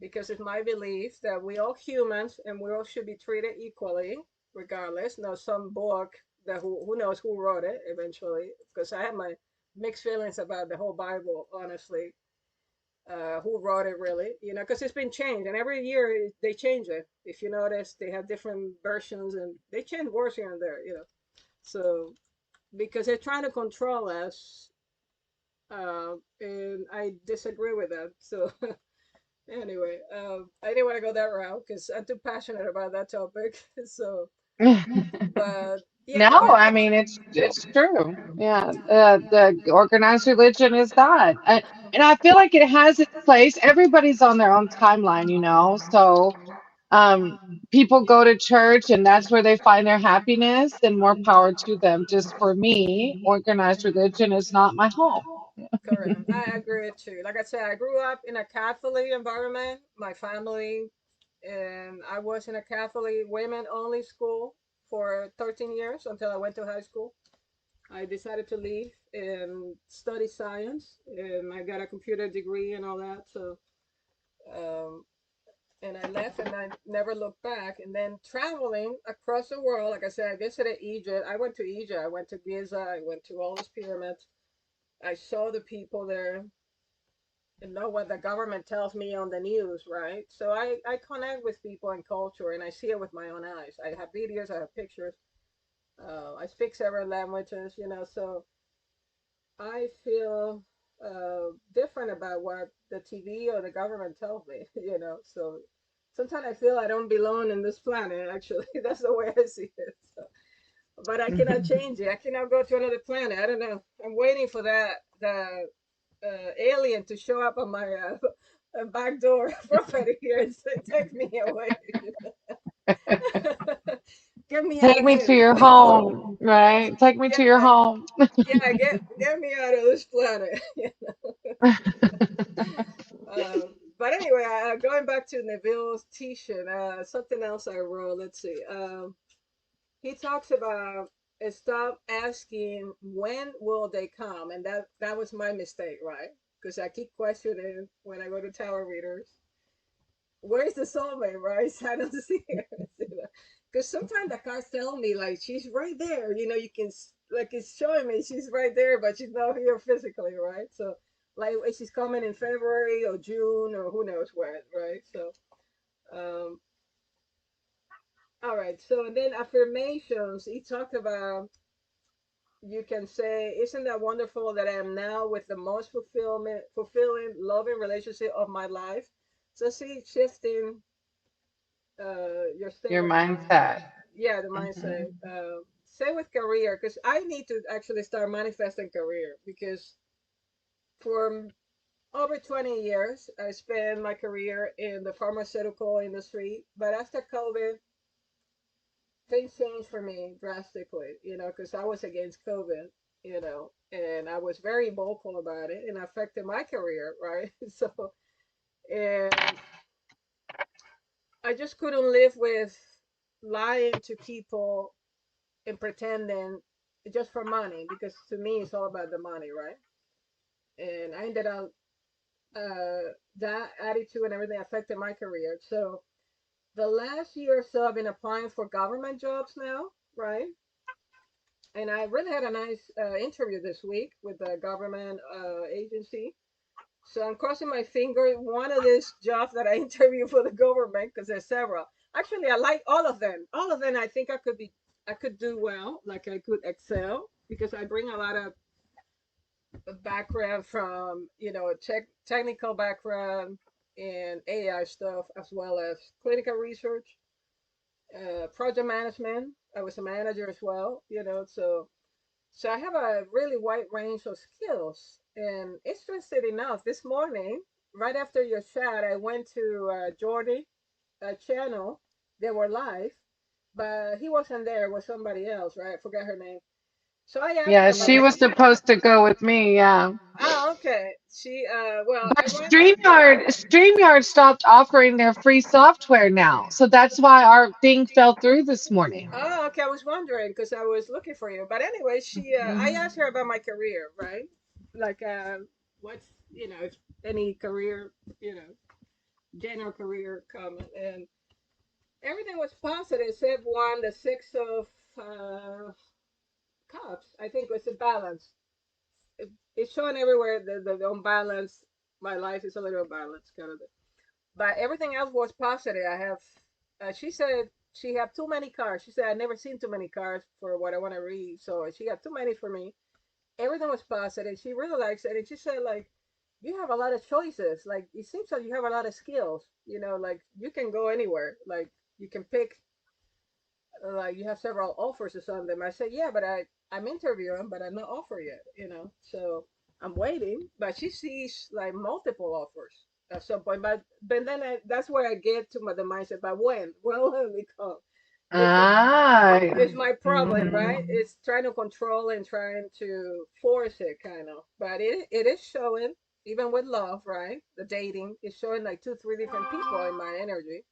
S2: because it's my belief that we all humans and we all should be treated equally, regardless. Now, some book that who knows who wrote it eventually, because I have my mixed feelings about the whole Bible, honestly. Who wrote it really, because it's been changed and every year they change it. If you notice, they have different versions and they change words here and there. So because they're trying to control us, and I disagree with that. So anyway, I didn't want to go that route because I'm too passionate about that topic. So, but yeah,
S1: No,
S2: but
S1: I mean it's true. Yeah, the organized religion is that, and I feel like it has its place. Everybody's on their own timeline, you know. So, um, people go to church, and that's where they find their happiness. Then more power to them. Just for me, organized religion is not my home.
S2: correct. I agree too. Like I said, I grew up in a Catholic environment. My family, and I was in a Catholic women only school for 13 years until I went to high school. I decided to leave and study science, and I got a computer degree and all that. So, um, and I left and I never looked back. And then traveling across the world, like I said, I visited Egypt. I went to Egypt. I went to Giza. I went to all those pyramids. I saw the people there and know what the government tells me on the news, right? So I connect with people and culture and I see it with my own eyes. I have videos, I have pictures. I speak several languages, so I feel different about what the TV or the government tells me, So sometimes I feel I don't belong in this planet, actually. That's the way I see it. So, but I cannot change it. I cannot go to another planet. I don't know. I'm waiting for the alien to show up on my back door property here and say, take me away. Get me out
S1: Take
S2: of
S1: me to
S2: here.
S1: your home, right? Take me to your
S2: Yeah,
S1: home.
S2: yeah, get me out of this planet. But anyway, going back to Neville's teaching, something else I wrote. Let's see. He talks about stop asking when will they come, and that was my mistake, right? Because I keep questioning when I go to tower readers, where's the soulmate, right? So I don't see her. Because sometimes the cards tell me like she's right there. You can like it's showing me she's right there, but she's not here physically, right? So like she's coming in February or June or who knows when, right? So um, all right. So and then affirmations. He talked about you can say, "Isn't that wonderful that I am now with the most fulfilling, loving relationship of my life?" So see, shifting your state
S1: Your
S2: of mind.
S1: mindset.
S2: Yeah, the
S1: Hmm.
S2: mindset. Same with career, because I need to actually start manifesting career because for over 20 years. I spent my career in the pharmaceutical industry, but after COVID, things changed for me drastically, because I was against COVID, and I was very vocal about it and affected my career, right? So, and I just couldn't live with lying to people and pretending just for money, because to me it's all about the money, right? And I ended up that attitude and everything affected my career. So the last year or so, I've been applying for government jobs now, right? And I really had a nice interview this week with the government agency. So I'm crossing my finger. One of these jobs that I interview for the government, because there's several. Actually, I like all of them. All of them, I think I could do well. Like I could excel because I bring a lot of background from technical background in AI stuff, as well as clinical research, project management. I was a manager as well, so I have a really wide range of skills. And interesting enough, this morning, right after your chat, I went to Jordy channel. They were live, but he wasn't there. It was somebody else, right? I forgot her name. So I asked her
S1: Yeah,
S2: about
S1: she
S2: my.
S1: was supposed to go with me. Yeah.
S2: Oh, okay. Well,
S1: But
S2: I went.
S1: StreamYard stopped offering their free software now. So that's why our thing fell through this morning.
S2: Oh, okay. I was wondering because I was looking for you. But anyway, I
S1: Mhm.
S2: asked her about my career, right? Like, what's, if any career, you know, general career comment. And everything was positive except one, the six of cups, I think was a balance. It's showing everywhere the unbalance. My life is a little balanced, kind of thing. But everything else was positive. I have, she said she had too many cars. She said I never seen too many cars for what I want to read. So she got too many for me. Everything was positive. She really likes it, and she said like, you have a lot of choices. Like it seems like you have a lot of skills. Like you can go anywhere. Like you can pick. Like you have several offers or something. I said yeah, but I'm interviewing, but I'm not offered yet. So I'm waiting. But she sees like multiple offers at some point. But then that's where I get to the mindset. But when? Well, when we come, because
S1: Ah.
S2: it's my problem, right?
S1: Mhm.
S2: It's trying to control and trying to force it, kind of. But it is showing, even with love, right? The dating is showing like two, three different people in my energy.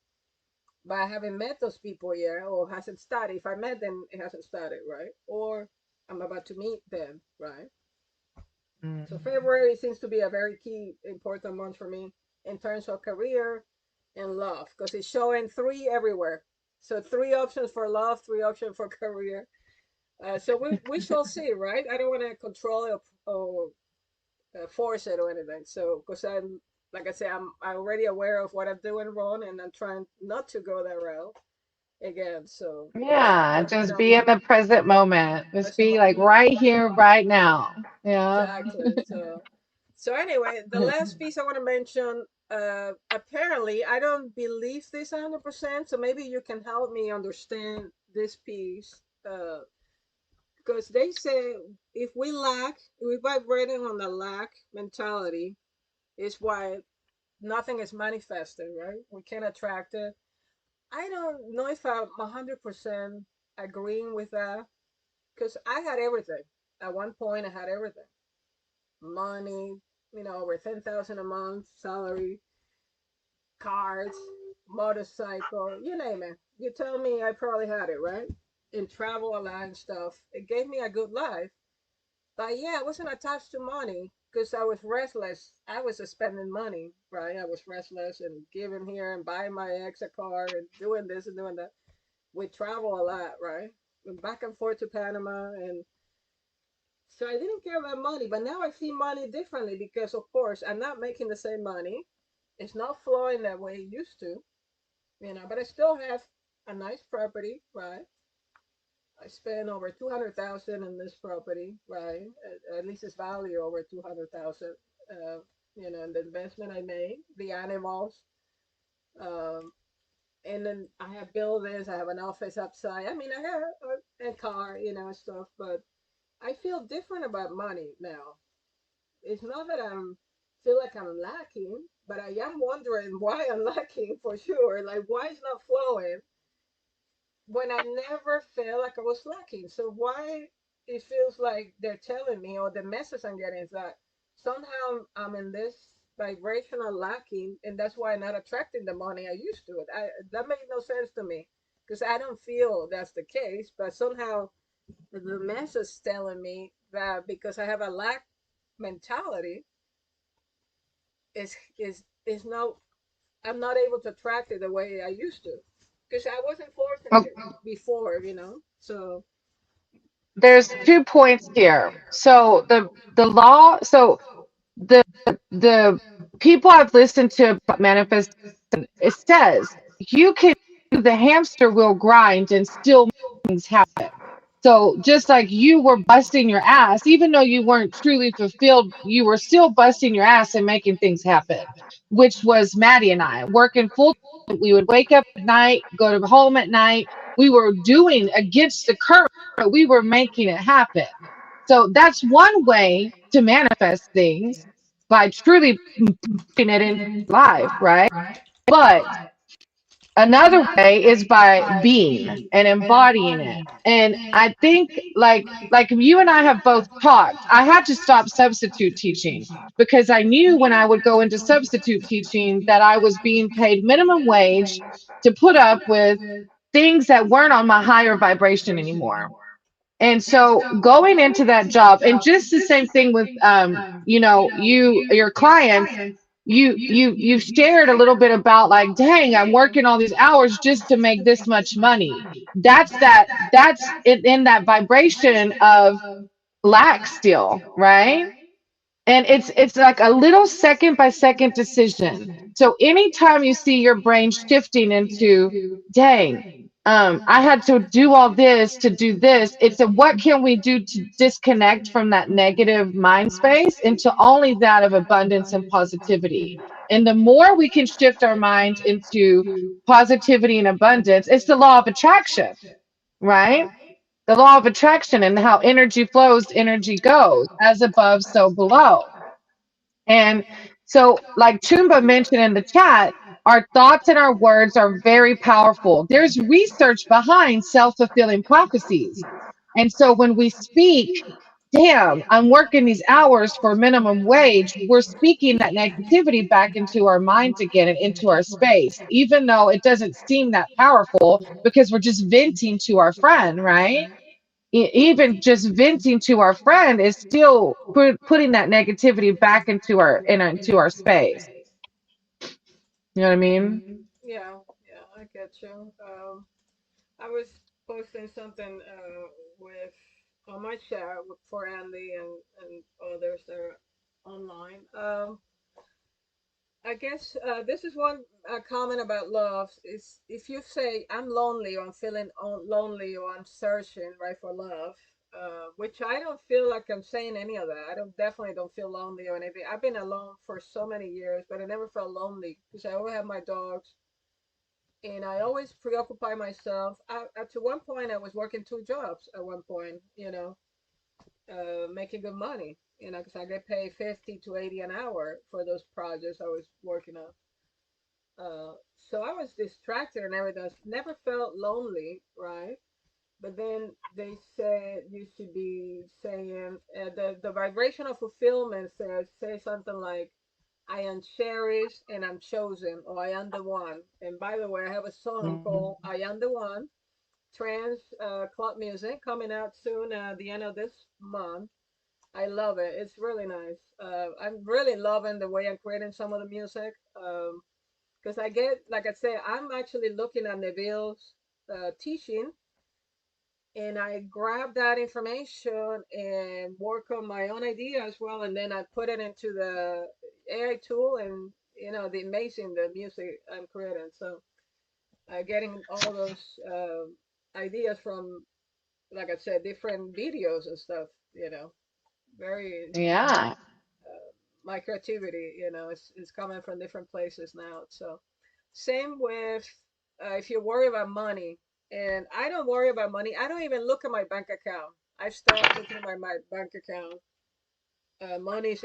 S2: But I haven't met those people yet, or hasn't started. If I met them, it hasn't started, right? Or I'm about to meet them, right? So
S1: Mhm.
S2: February seems to be a very key, important month for me in terms of career and love, because it's showing three everywhere. So three options for love, three options for career. So we shall see, right? I don't want to control it or force it or anything. So because I'm like I say, I'm already aware of what I'm doing wrong, and I'm trying not to go that route again. So
S1: Yeah, just be in the present moment. Just
S2: present
S1: be
S2: moment.
S1: like right here, right now. Yeah.
S2: Exactly. So anyway, the last piece I want to mention. Apparently, I don't believe this 100%. So maybe you can help me understand this piece. Because they say if we lack, we're vibrating on the lack mentality, is why nothing is manifested, right? We can't attract it. I don't know if I'm 100% agreeing with that, because I had everything. At one point, I had everything: money, over 10,000 a month, salary, cars, motorcycle, you name it. You tell me, I probably had it, right? And travel a lot and stuff. It gave me a good life. But yeah, I wasn't attached to money because I was restless. I was spending money, right? I was restless and giving here and buying my ex a car and doing this and doing that. We travel a lot, right? Went back and forth to Panama, and so I didn't care about money. But now I see money differently because, of course, I'm not making the same money. It's not flowing that way it used to, But I still have a nice property, right? I spent over 200,000 in this property, right? At least it's value over 200,000. Uh, and the investment I made, the animals, um, and then I have buildings. I have an office upside. I mean, I have a car, stuff. But I feel different about money now. It's not that I'm. feel like I'm lacking, but I am wondering why I'm lacking for sure. Like, why it's not flowing when I never felt like I was lacking. So why it feels like they're telling me, or the message I'm getting is that somehow I'm in this vibrational lacking, and that's why I'm not attracting the money I used to. That makes no sense to me because I don't feel that's the case, but somehow the message is telling me that because I have a lack mentality, is no, I'm not able to attract it the way I used to because I wasn't forcing
S1: Oh,
S2: it before, So
S1: there's 2 points here. So the law, so the the people I've listened to about manifestation, it says you can do the hamster wheel grind and still make things happen. So just like you were busting your ass, even though you weren't truly fulfilled, you were still busting your ass and making things happen, which was Maddie and I working full time. We would wake up at night, go to home at night. We were doing against the current, but we were making it happen. So that's one way to manifest things by truly putting it into life, right? But another way is by being and embodying it. And I think like you and I have both talked, I had to stop substitute teaching because I knew when I would go into substitute teaching that I was being paid minimum wage to put up with things that weren't on my higher vibration anymore. And so going into that job, and just the same thing with your clients, you've shared a little bit about like, dang, I'm working all these hours just to make this much money. That's in that vibration of lack still, right? And it's like a little second by second decision. So anytime you see your brain shifting into, dang, I had to do all this to do this, it's a what can we do to disconnect from that negative mind space into only that of abundance and positivity. And the more we can shift our mind into positivity and abundance, it's the law of attraction, right? The law of attraction and how energy flows, energy goes, as above, so below. And so, like Chumba mentioned in the chat, our thoughts and our words are very powerful. There's research behind self fulfilling prophecies. And so, when we speak, damn, I'm working these hours for minimum wage, we're speaking that negativity back into our minds again and into our space, even though it doesn't seem that powerful because we're just venting to our friend, right? Even just venting to our friend is still putting that negativity back into our space. You know what I mean?
S2: yeah, yeah, I get you. I was posting something with on my chat for Andy and others that are online. I guess this is one comment about love is if you say I'm lonely or I'm feeling lonely or I'm searching right for love, which I don't feel like I'm saying any of that. I don't definitely don't feel lonely or anything. I've been alone for so many years, but I never felt lonely because I always have my dogs and I always preoccupy myself. To one point, I was working 2 jobs at one point, making good money, because I get paid 50 to 80 an hour for those projects I was working on. So I was distracted and everything. I never felt lonely, right? But then they said you should be saying the vibrational fulfillment says say something like I am cherished and I'm chosen, or I am the one. And by the way, I have a song
S1: Mhm.
S2: called I Am the One, trance club music coming out soon at the end of this month. I love it. It's really nice. I'm really loving the way I'm creating some of the music. Because I get, like I say, I'm actually looking at Neville's teaching and I grab that information and work on my own idea as well. And then I put it into the AI tool and, the amazing the music I'm creating. So getting all those ideas from, like I said, different videos and stuff, very
S1: Yeah.
S2: my creativity, is coming from different places now. So same with if you worry about money, and I don't worry about money. I don't even look at my bank account. I stopped looking at my bank account. Money's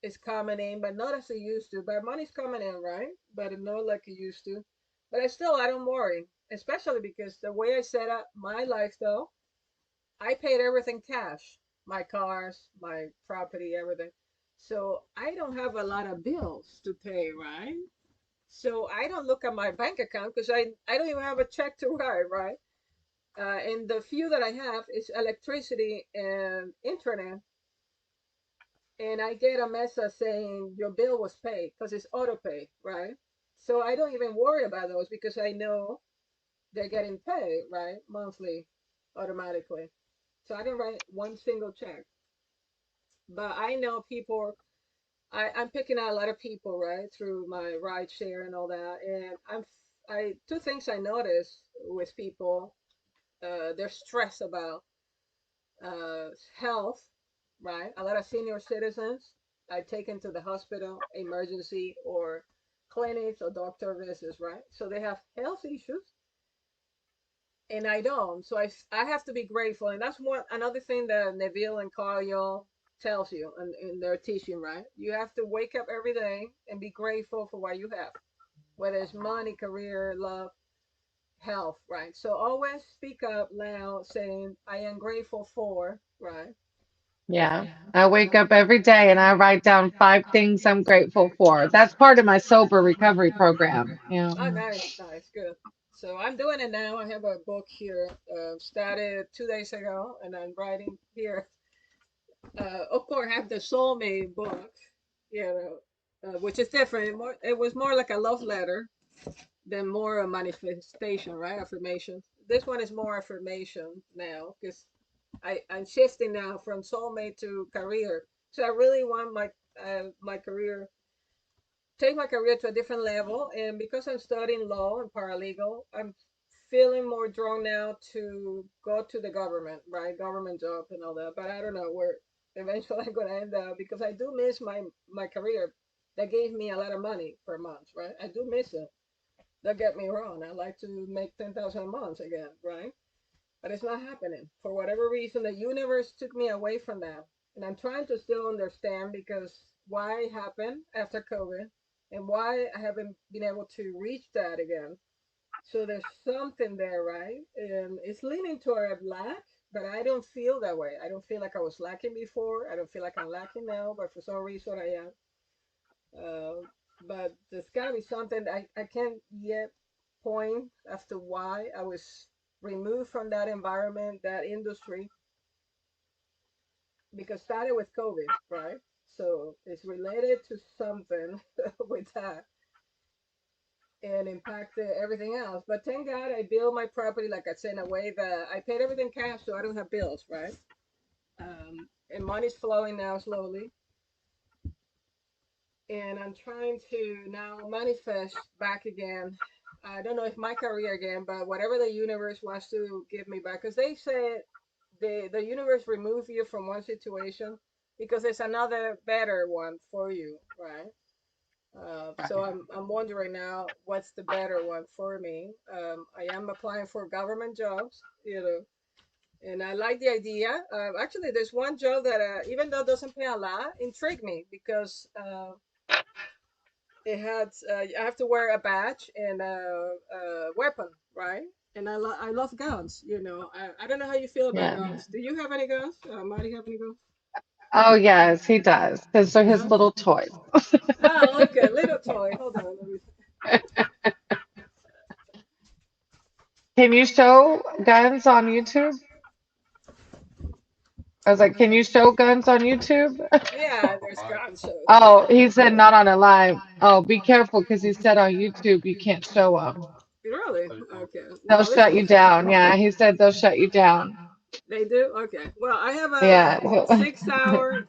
S2: is coming in, but not as it used to. But money's coming in, right? But not like it used to. But I don't worry, especially because the way I set up my life, though, I paid everything cash, my cars, my property, everything. So I don't have a lot of bills to pay, right? So I don't look at my bank account because I don't even have a check to write, right? And the few that I have is electricity and internet, and I get a message saying your bill was paid because it's auto pay, right? So I don't even worry about those because I know they're getting paid, right? Monthly, automatically. So I don't write one single check. But I know people, I'm picking out a lot of people, right, through my ride share and all that. And two things I notice with people, they're stressed about health, right? A lot of senior citizens are taken to the hospital, emergency, or clinics or doctor visits, right? So they have health issues, and I don't. So I have to be grateful, and that's one another thing that Neville and Carl tells you in their teaching, right? You have to wake up every day and be grateful for what you have, whether it's money, career, love, health, right? So always speak up loud, saying, "I am grateful for," right?
S1: Yeah. I wake up every day and I write down 5 things I'm grateful for. That's part of my sober recovery program. Yeah.
S2: Oh, nice, nice, good. So I'm doing it now. I have a book here, started 2 days ago, and I'm writing here. Of course, I have the soulmate book, you know, which is different. It was more like a love letter than more a manifestation, right? Affirmation. This one is more affirmation now because I'm shifting now from soulmate to career. So I really want my career take my career to a different level. And because I'm studying law and paralegal, I'm feeling more drawn now to go to the government, right? Government job and all that. But I don't know where eventually I'm gonna end up because I do miss my career that gave me a lot of money per month, right? I do miss it. Don't get me wrong. I like to make 10,000 a month again, right? But it's not happening for whatever reason. The universe took me away from that, and I'm trying to still understand because why it happened after COVID, and why I haven't been able to reach that again. So there's something there, right? And it's leaning toward a lack, but I don't feel that way. I don't feel like I was lacking before. I don't feel like I'm lacking now, but for some reason I am. Uh, but there's got to be something I can't yet point as to why I was removed from that environment, that industry, because started with COVID, right? So it's related to something with that and impacted everything else. But thank God I built my property, like I said, in a way that I paid everything cash so I don't have bills, right? And money's flowing now slowly. And I'm trying to now manifest back again. I don't know if my career again, but whatever the universe wants to give me back, because they said the universe remove you from one situation because there's another better one for you, right? So I'm wondering now what's the better one for me. I am applying for government jobs, and I like the idea. Actually, there's one job that even though it doesn't pay a lot, intrigued me because it had I have to wear a badge and a weapon, right? And I love guns. I don't know how you feel about
S1: Yeah.
S2: guns. Do you have any guns? Marty, have any guns?
S1: Oh, yes, he does. Because they're his
S2: Yeah.
S1: little toys.
S2: Oh, okay. Little toy. Hold on. Let me.
S1: Can you show guns on YouTube? I was like, can you show guns on YouTube?
S2: Yeah, there's gun shows.
S1: Oh, he said not on a live. Oh, be careful because he said on YouTube you can't show them.
S2: Really? Okay.
S1: They'll
S2: Well, this
S1: shut
S2: one
S1: you down. Yeah, he said they'll shut you down.
S2: they do. Okay. Well, I have a
S1: Yeah.
S2: 6 hour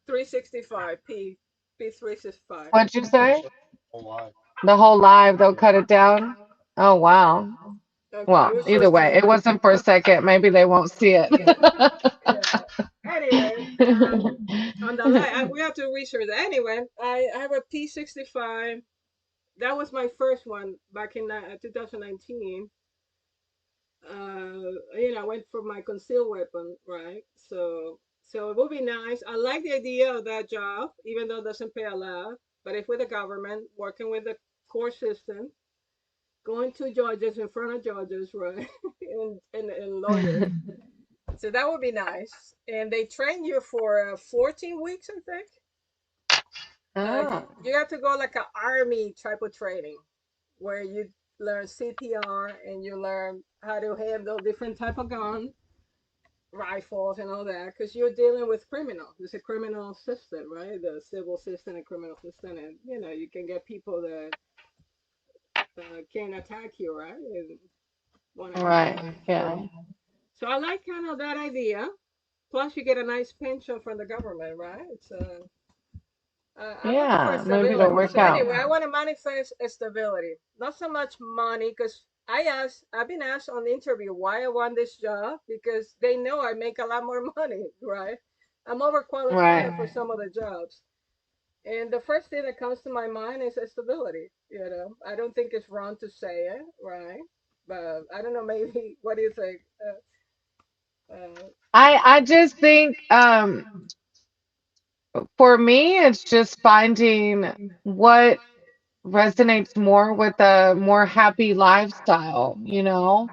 S2: 365 P 365.
S1: What'd you say? The whole live, they'll cut it down. Oh, wow.
S2: Okay. It
S1: Well,
S2: was
S1: either
S2: just
S1: way, it wasn't for a second. Maybe they won't see it.
S2: yeah. Anyway, on the line, we have to research that. Anyway, I have a P 65. That was my first one back in 2019. I went for my concealed weapon, right? So So it would be nice. I like the idea of that job, even though it doesn't pay a lot. But if with the government, working with the court system, going to judges in front of judges, right, and lawyers. So that would be nice. And they train you for 14 weeks, I think.
S1: Oh,
S2: You have to go like an army type of training where you learn CPR and you learn how to handle different type of guns, rifles, and all that, because you're dealing with criminals. It's a criminal system, right? The civil system and criminal system, and you can get people that can attack you, right, and want to harm
S1: right.
S2: you.
S1: Yeah.
S2: So I like kind of that idea. Plus, you get a nice pension from the government, right? I'm looking for
S1: Yeah. Maybe it'll
S2: stability.
S1: work
S2: So
S1: out.
S2: anyway, I want to manifest a stability, not so much money, because I've been asked on the interview why I want this job because they know I make a lot more money, right? I'm overqualified for
S1: Right.
S2: some of the jobs, and the first thing that comes to my mind is a stability. I don't think it's wrong to say it, right? But I don't know. Maybe what do you think?
S1: I just think for me it's just finding what resonates more with a more happy lifestyle, you know?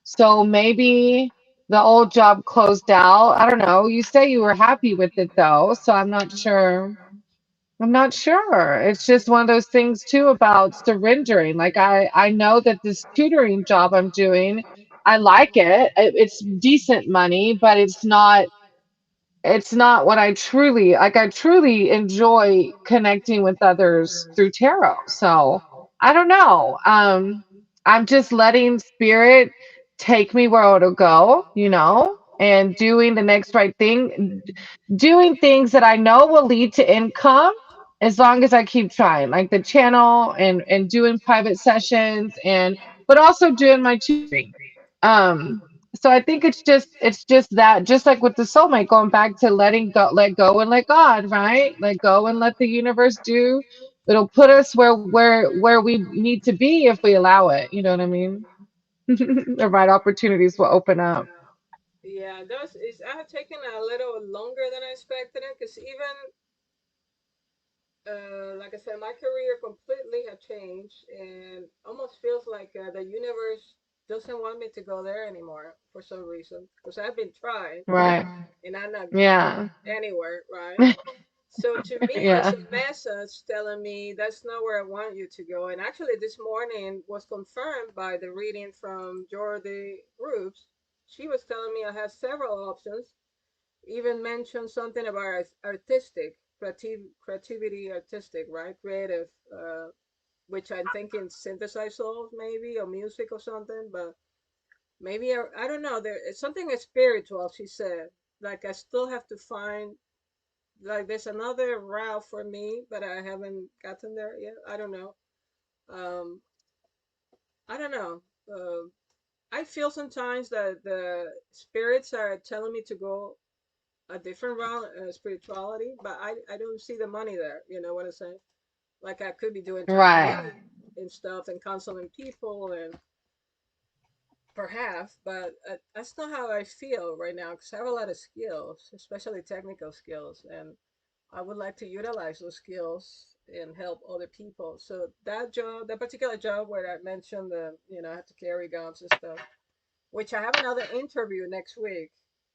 S1: So maybe the old job closed out. I don't know. You say you were happy with it though, so I'm not sure. I'm not sure. It's just one of those things too about surrendering. Like I know that this tutoring job I'm doing, I like it. It's decent money, but it's not what I truly like. I truly enjoy connecting with others through tarot. So I don't know. I'm just letting spirit take me where it'll go, and doing the next right thing, doing things that I know will lead to income as long as I keep trying, like the channel and doing private sessions and but also doing my tutoring. Um, so I think it's just that just like with the soulmate going back to let go and let God, right? Let go and let the universe do. It'll put us where we need to be if we allow it. You know what I mean? The right opportunities will open up.
S2: Yeah, those is I have taken a little longer than I expected it because even like I said, my career completely had changed and almost feels like the universe doesn't want me to go there anymore for some reason because I've been trying
S1: Right.
S2: and I'm not getting
S1: Yeah.
S2: anywhere, right? So to me, it's
S1: Yeah.
S2: a message telling me that's not where I want you to go. And actually, this morning was confirmed by the reading from Jordi Roops. She was telling me I have several options, even mentioned something about artistic, creativity, artistic, right? Creative, which I'm thinking synthesized souls maybe, or music or something, but maybe, I don't know. It's something spiritual, she said. Like I still have to find like there's another route for me, but I haven't gotten there yet. I don't know. Um, I don't know. I feel sometimes that the spirits are telling me to go a different route, spirituality, but I don't see the money there. You know what I'm saying? Like I could be doing
S1: Right.
S2: Taekwondo and stuff and counseling people and perhaps, but that's not how I feel right now because I have a lot of skills, especially technical skills, and I would like to utilize those skills and help other people. So that job, that particular job where I mentioned I have to carry guns and stuff, which I have another interview next week.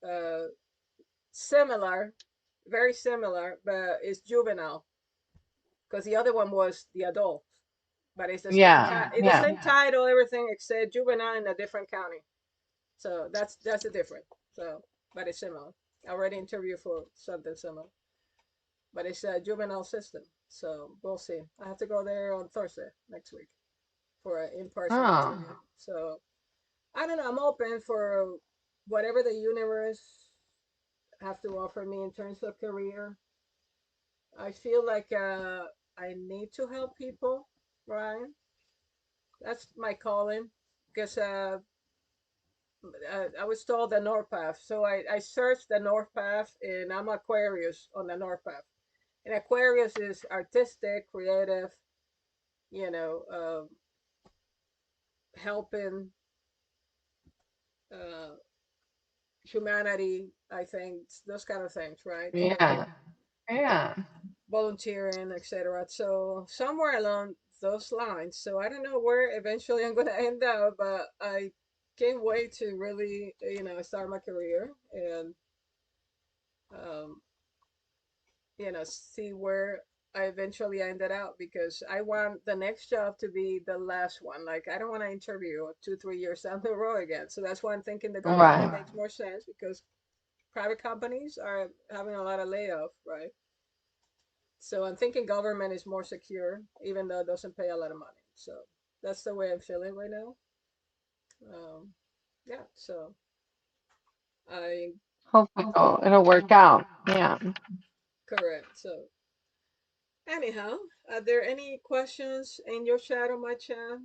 S2: Uh, Similar, very similar, but it's juvenile because the other one was the adult. But it's the same
S1: Yeah.
S2: time, it's the
S1: Yeah.
S2: same title, everything except juvenile in a different county. So that's the difference. So, but it's similar. I already interviewed for something similar, but it's a juvenile system. So we'll see. I have to go there on Thursday next week for an in-person
S1: Oh.
S2: interview. So I don't know. I'm open for whatever the universe have to offer me in terms of career. I feel like I need to help people, right? That's my calling because I was told the North Path. So I searched the North Path and I'm Aquarius on the North Path. And Aquarius is artistic, creative, you know, helping, uh, humanity. I think those kind of things, right?
S1: Yeah. Yeah.
S2: Volunteering, etc. So somewhere along those lines. So I don't know where eventually I'm gonna end up, but I can't wait to really, start my career and um, see where I eventually ended up because I want the next job to be the last one. Like I don't want to interview 2, 3 years down the road again. So that's why I'm thinking the government
S1: Right.
S2: makes more sense because private companies are having a lot of layoff, right? So I'm thinking government is more secure, even though it doesn't pay a lot of money. So that's the way I'm feeling right now. Yeah. So I
S1: Hopefully it'll work out. Yeah.
S2: correct. So anyhow, are there any questions in your chat or my chat?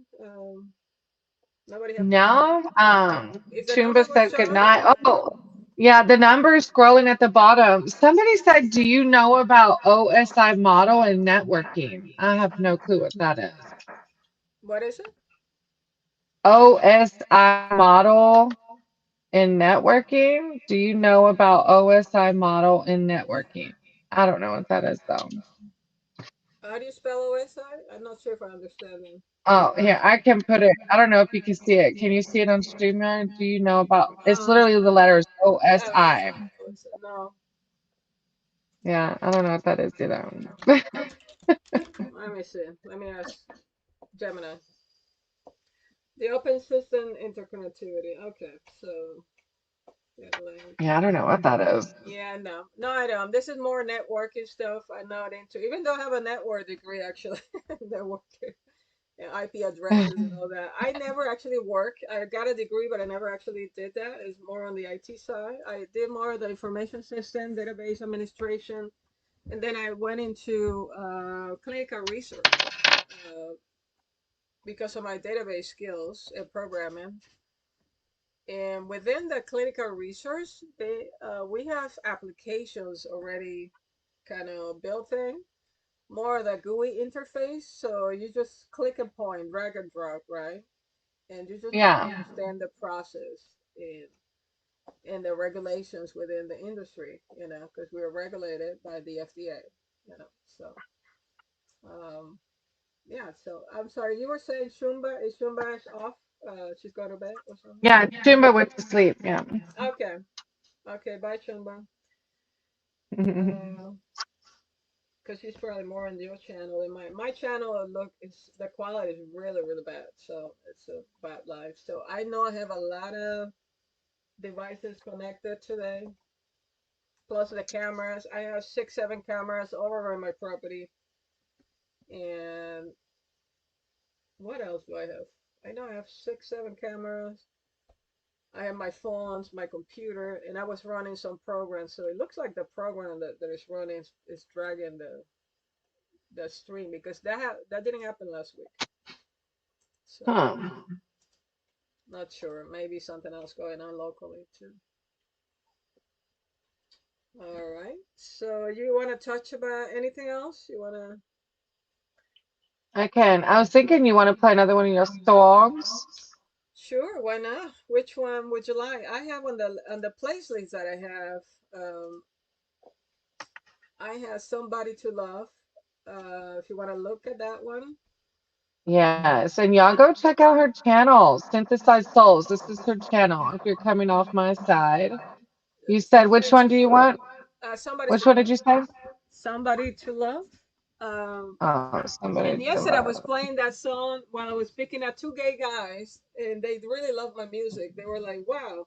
S2: Nobody have questions.
S1: No.
S2: If the number
S1: Chumba
S2: goes
S1: said good
S2: up,
S1: night. Oh, yeah, the number's scrolling at the bottom. Somebody said, "Do you know about OSI model and networking?" I have no clue what that is.
S2: what is it?
S1: OSI model in networking? Do you know about OSI model in networking? I don't know what that is though.
S2: How do you spell OSI? I'm not sure if I understand them.
S1: Oh, here, I can put it. I don't know if you can see it. Can you see it on StreamYard? Do you know about it's
S2: Uh,
S1: literally the letters OSI.
S2: OSI. No,
S1: Yeah, I don't know what that is either.
S2: let me see. Let me ask Gemini. The open system interconnectivity. Okay, so yeah,
S1: Yeah, I don't know what that is.
S2: yeah, no, no, I don't. This is more networking stuff. I'm not into, even though I have a network degree actually, networking, and IP addresses and all that. I never actually work. I got a degree, but I never actually did that. It's more on the IT side. I did more of the information system, database administration, and then I went into clinical research because of my database skills and programming. And within the clinical research, we have applications already kind of built in, more of the GUI interface. So you just click a point, drag and drop, right? And you just have to
S1: Yeah.
S2: understand the process and the regulations within the industry, because we are regulated by the FDA, So, um, yeah. So I'm sorry, you were saying Shumba is off. She's going to bed or something.
S1: Yeah, Chumba went to sleep. Yeah.
S2: Okay. Okay. Bye, Shumba. Because she's probably more on your channel than my channel. Look, it's the quality is really really bad, so it's a bad life. So I know I have a lot of devices connected today, plus the cameras. I have 6, 7 cameras all over my property, and what else do I have? I know I have 6, 7 cameras. I have my phones, my computer, and I was running some programs. So it looks like the program that is running is dragging the stream because that didn't happen last week. So
S1: Huh.
S2: not sure. Maybe something else going on locally too. All right. So you want to touch about anything else? You want to?
S1: I can. I was thinking you want to play another one of your songs.
S2: Sure. Why not? Which one would you like? I have on the playlist that I have. I have "Somebody to Love." If you want to look at that one,
S1: Yes, and y'all go check out her channel, Synthesized Souls. This is her channel. If you're coming off my side, you said which
S2: somebody
S1: one do you want?
S2: somebody
S1: Which
S2: to
S1: one did
S2: love.
S1: you say?
S2: Somebody to love. Um,
S1: Oh, somebody
S2: and
S1: to
S2: yesterday I was
S1: love.
S2: playing that song while I was picking out 2 gay guys, and they really loved my music. They were like, "Wow,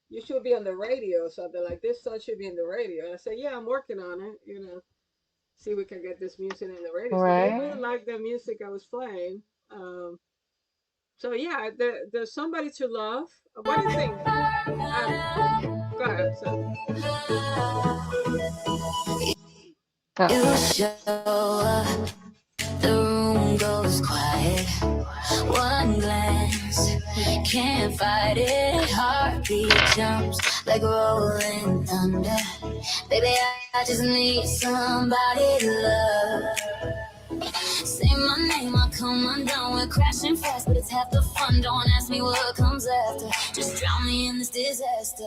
S2: you should be on the radio," or something like this song should be in the radio. And I said, "Yeah, I'm working on it. See if we can get this music in the radio." So they
S1: Right?
S2: really liked the music I was playing. Um, so yeah, the "Somebody to Love." What do you think? Um, Go ahead. So
S1: Oh,
S3: You show up, the room goes quiet. One glance, can't fight it. Heartbeat jumps like rolling thunder. Baby, I just need somebody to love. Say my name, I'll come undone. We're crashing fast, but it's half the fun. Don't ask me what comes after. Just drown me in this disaster.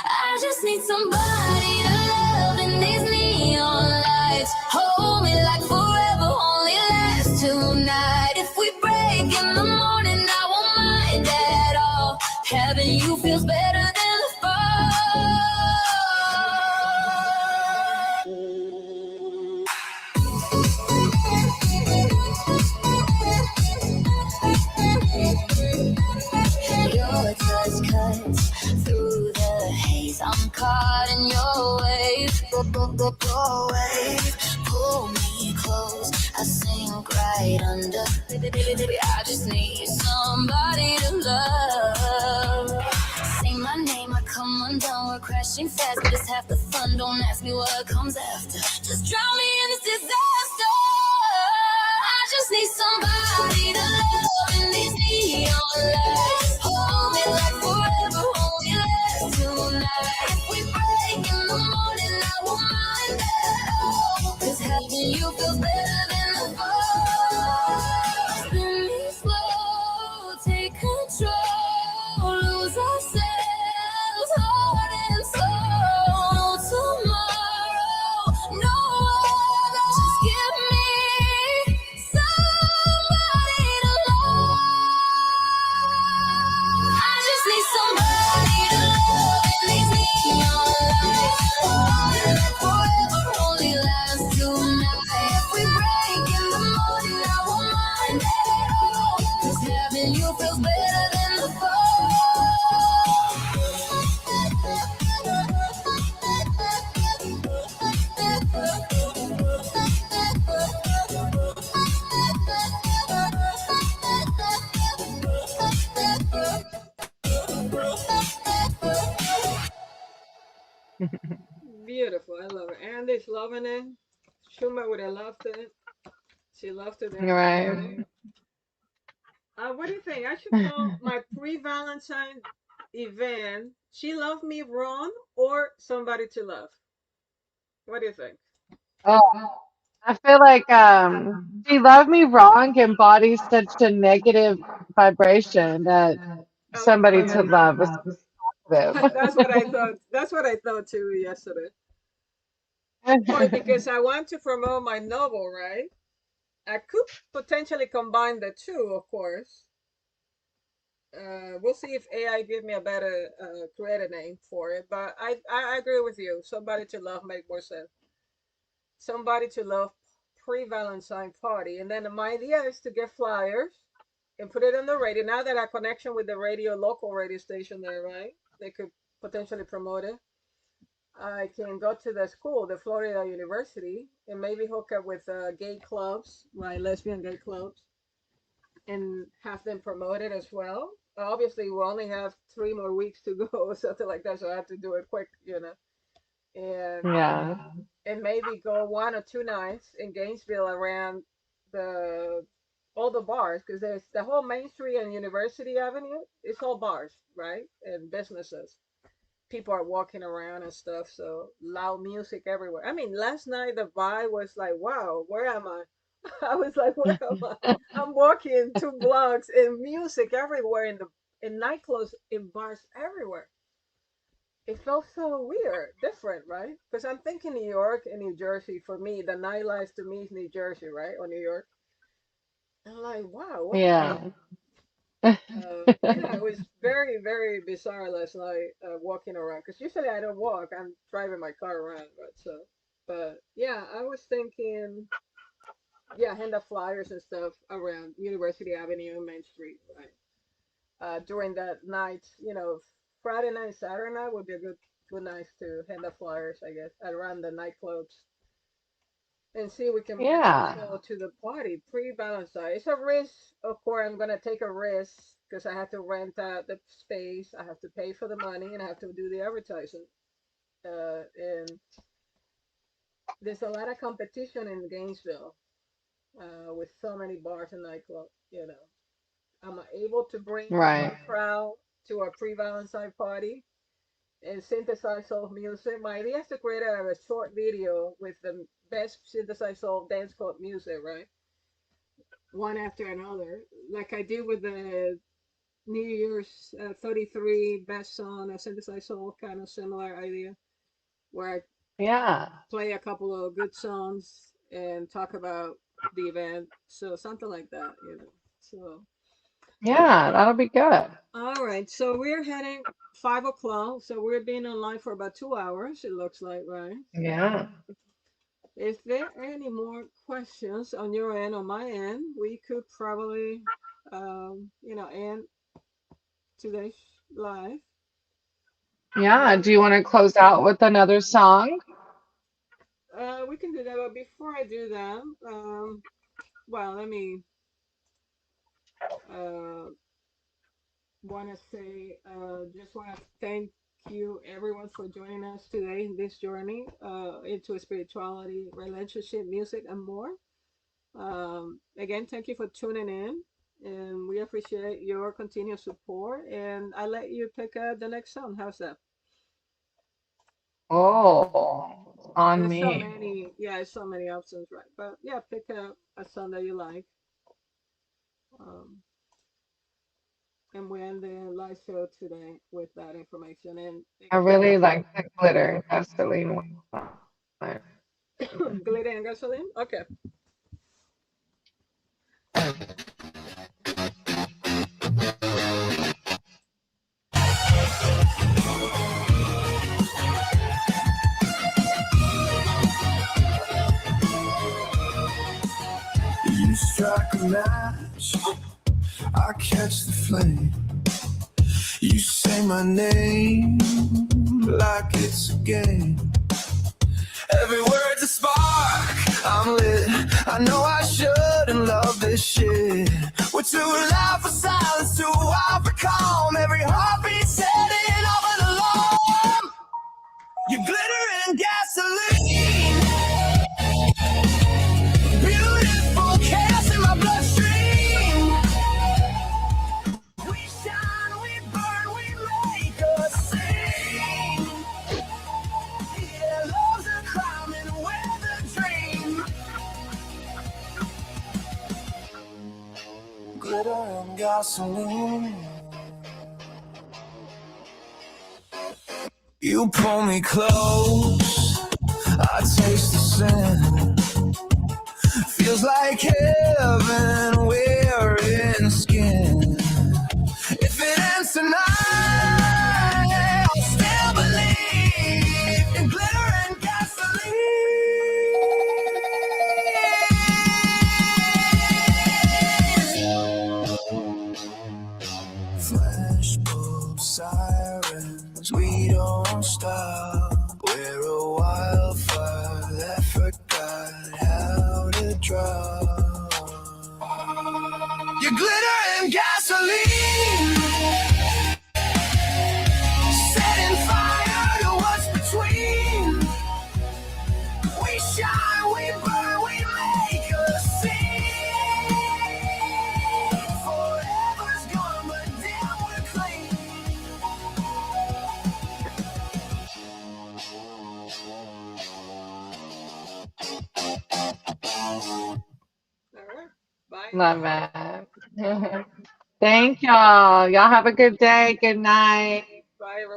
S3: I just need somebody to love in these neon lights. Hold me like forever only lasts tonight. If we break in the morning, I won't mind at all. Having you feels better than the fall. Your touch cuts through the haze. I'm caught in your wave. Go wave. Pull me close. I sink right under. Baby, I just need somebody to love. Say my name, I come undone. We're crashing fast, but it's half the fun. Don't ask me what comes after. Just drown me in this disaster. I just need somebody to love in these neon lights. Hold me like forever, hold me last tonight. If we break in the morning, I won't mind at all. 'Cause having you feels better than the fall. Spin me slow, take control, lose ourselves, heart and soul. No tomorrow, no other. Just give me somebody to love. I just need somebody to love in these neon lights. Like forever only lasts tonight. If we break in the morning, I won't mind at all. 'Cause having you feels better than the
S2: Beautiful. I love it. Andy's loving it. Shuma would have loved it. She loved it in
S1: You're
S2: the
S1: right.
S2: party. What do you think? I should call my pre-Valentine event "She Loved Me Wrong" or "Somebody to Love." What do you think?
S1: Oh, I feel like she loved me wrong embodies such a negative vibration that somebody to
S2: Okay.
S1: love is positive.
S2: That's what I thought. That's what I thought too yesterday. Well, because I want to promote my novel, right? I could potentially combine the two, of course. We'll see if AI give me a better creative name for it. But I agree with you. Somebody to love make more sense. Somebody to love pre-Valentine party, and then my idea is to get flyers and put it on the radio. Now that our connection with the radio, local radio station there, right? They could potentially promote it. I can go to the school, the Florida University, and maybe hook up with gay clubs, right? Lesbian gay clubs, and have them promote it as well. Obviously, we only have 3 more weeks to go, or something like that, so I have to do it quick, and
S1: Yeah.
S2: maybe go 1 or 2 nights in Gainesville around the all the bars, because there's the whole Main Street and University Avenue. It's all bars, right, and businesses. People are walking around and stuff, so loud music everywhere. I mean, last night the vibe was like, wow, where am I? I was like, where am I? I'm walking 2 blocks and music everywhere in nightclubs, in bars everywhere. It felt so weird, different, right? Because I'm thinking New York and New Jersey. For me, the nightlife to me is New Jersey, right, or New York. I'm like, wow, what happened?
S1: Yeah.
S2: Yeah, it was very, very bizarre last night, walking around. Because usually I don't walk; I'm driving my car around. But yeah, I was thinking, yeah, hand out flyers and stuff around University Avenue and Main Street, right? During that night, Friday night, Saturday night would be a good nights to hand out flyers, I guess, around the nightclubs, and see if we can bring
S1: Yeah.
S2: people to the party pre-balance side. It's a risk, of course. I'm gonna take a risk because I have to rent out the space, I have to pay for the money, and I have to do the advertising. And there's a lot of competition in Gainesville, with so many bars and nightclubs. I'm able to bring my
S1: Right.
S2: own crowd to a pre-Valentine party and synthesize soul music. My idea is to create a short video with the best synthesized soul dance club music, right? One after another, like I did with New Year's 33 best song, a synthesized soul, kind of similar idea, where I
S1: Yeah.
S2: play a couple of good songs and talk about the event. So something like that, you know. So
S1: Yeah, that'll be good.
S2: all right, so we're heading 5 o'clock. So we're being online for about 2 hours. It looks like, right?
S1: Yeah.
S2: If there are any more questions on your end, on my end, we could probably, end today's live.
S1: Yeah.
S2: But
S1: Do you want to close out with another song?
S2: we can do that. But before I do that, well, let me uh, want to say, just want to thank you, everyone, for joining us today in this journey into spirituality, relationship, music, and more. Again, thank you for tuning in, and we appreciate your continued support. And I let you pick the next song. How's that?
S1: Oh, on
S2: There's so
S1: me.
S2: many, yeah, there's so many options, right? But yeah, pick a song that you like, um, and we end the live show today with that information. And
S1: I
S2: again,
S1: really like the glitter gasoline one.
S2: glitter and gasoline. Okay.
S3: You strike a match, I catch the flame. You say my name like it's a game. Every word's a spark, I'm lit. I know I shouldn't love this shit. We're too loud for silence, too wild for calm. Every heartbeat setting off an alarm. You glitter and gasoline, beautiful chaos in my bloodstream. We shine, we burn, we make a scene. Yeah, love's a crime and we're the dream. Glitter and gasoline. You pull me close, I taste the sin. Feels like heaven, we're in skin. If it ends tonight, I'll still believe in glitter and gasoline. Flashbulb sirens, we don't stop. We're a wildfire that forgot how to drop. You glitter and gasoline, setting fire to what's between. We shine, we burn, we make a scene. Forever's gone, but damn, we're clean.
S2: All right. Bye
S1: Love
S2: now.
S1: it. Thank y'all. Y'all have a good day. Good night.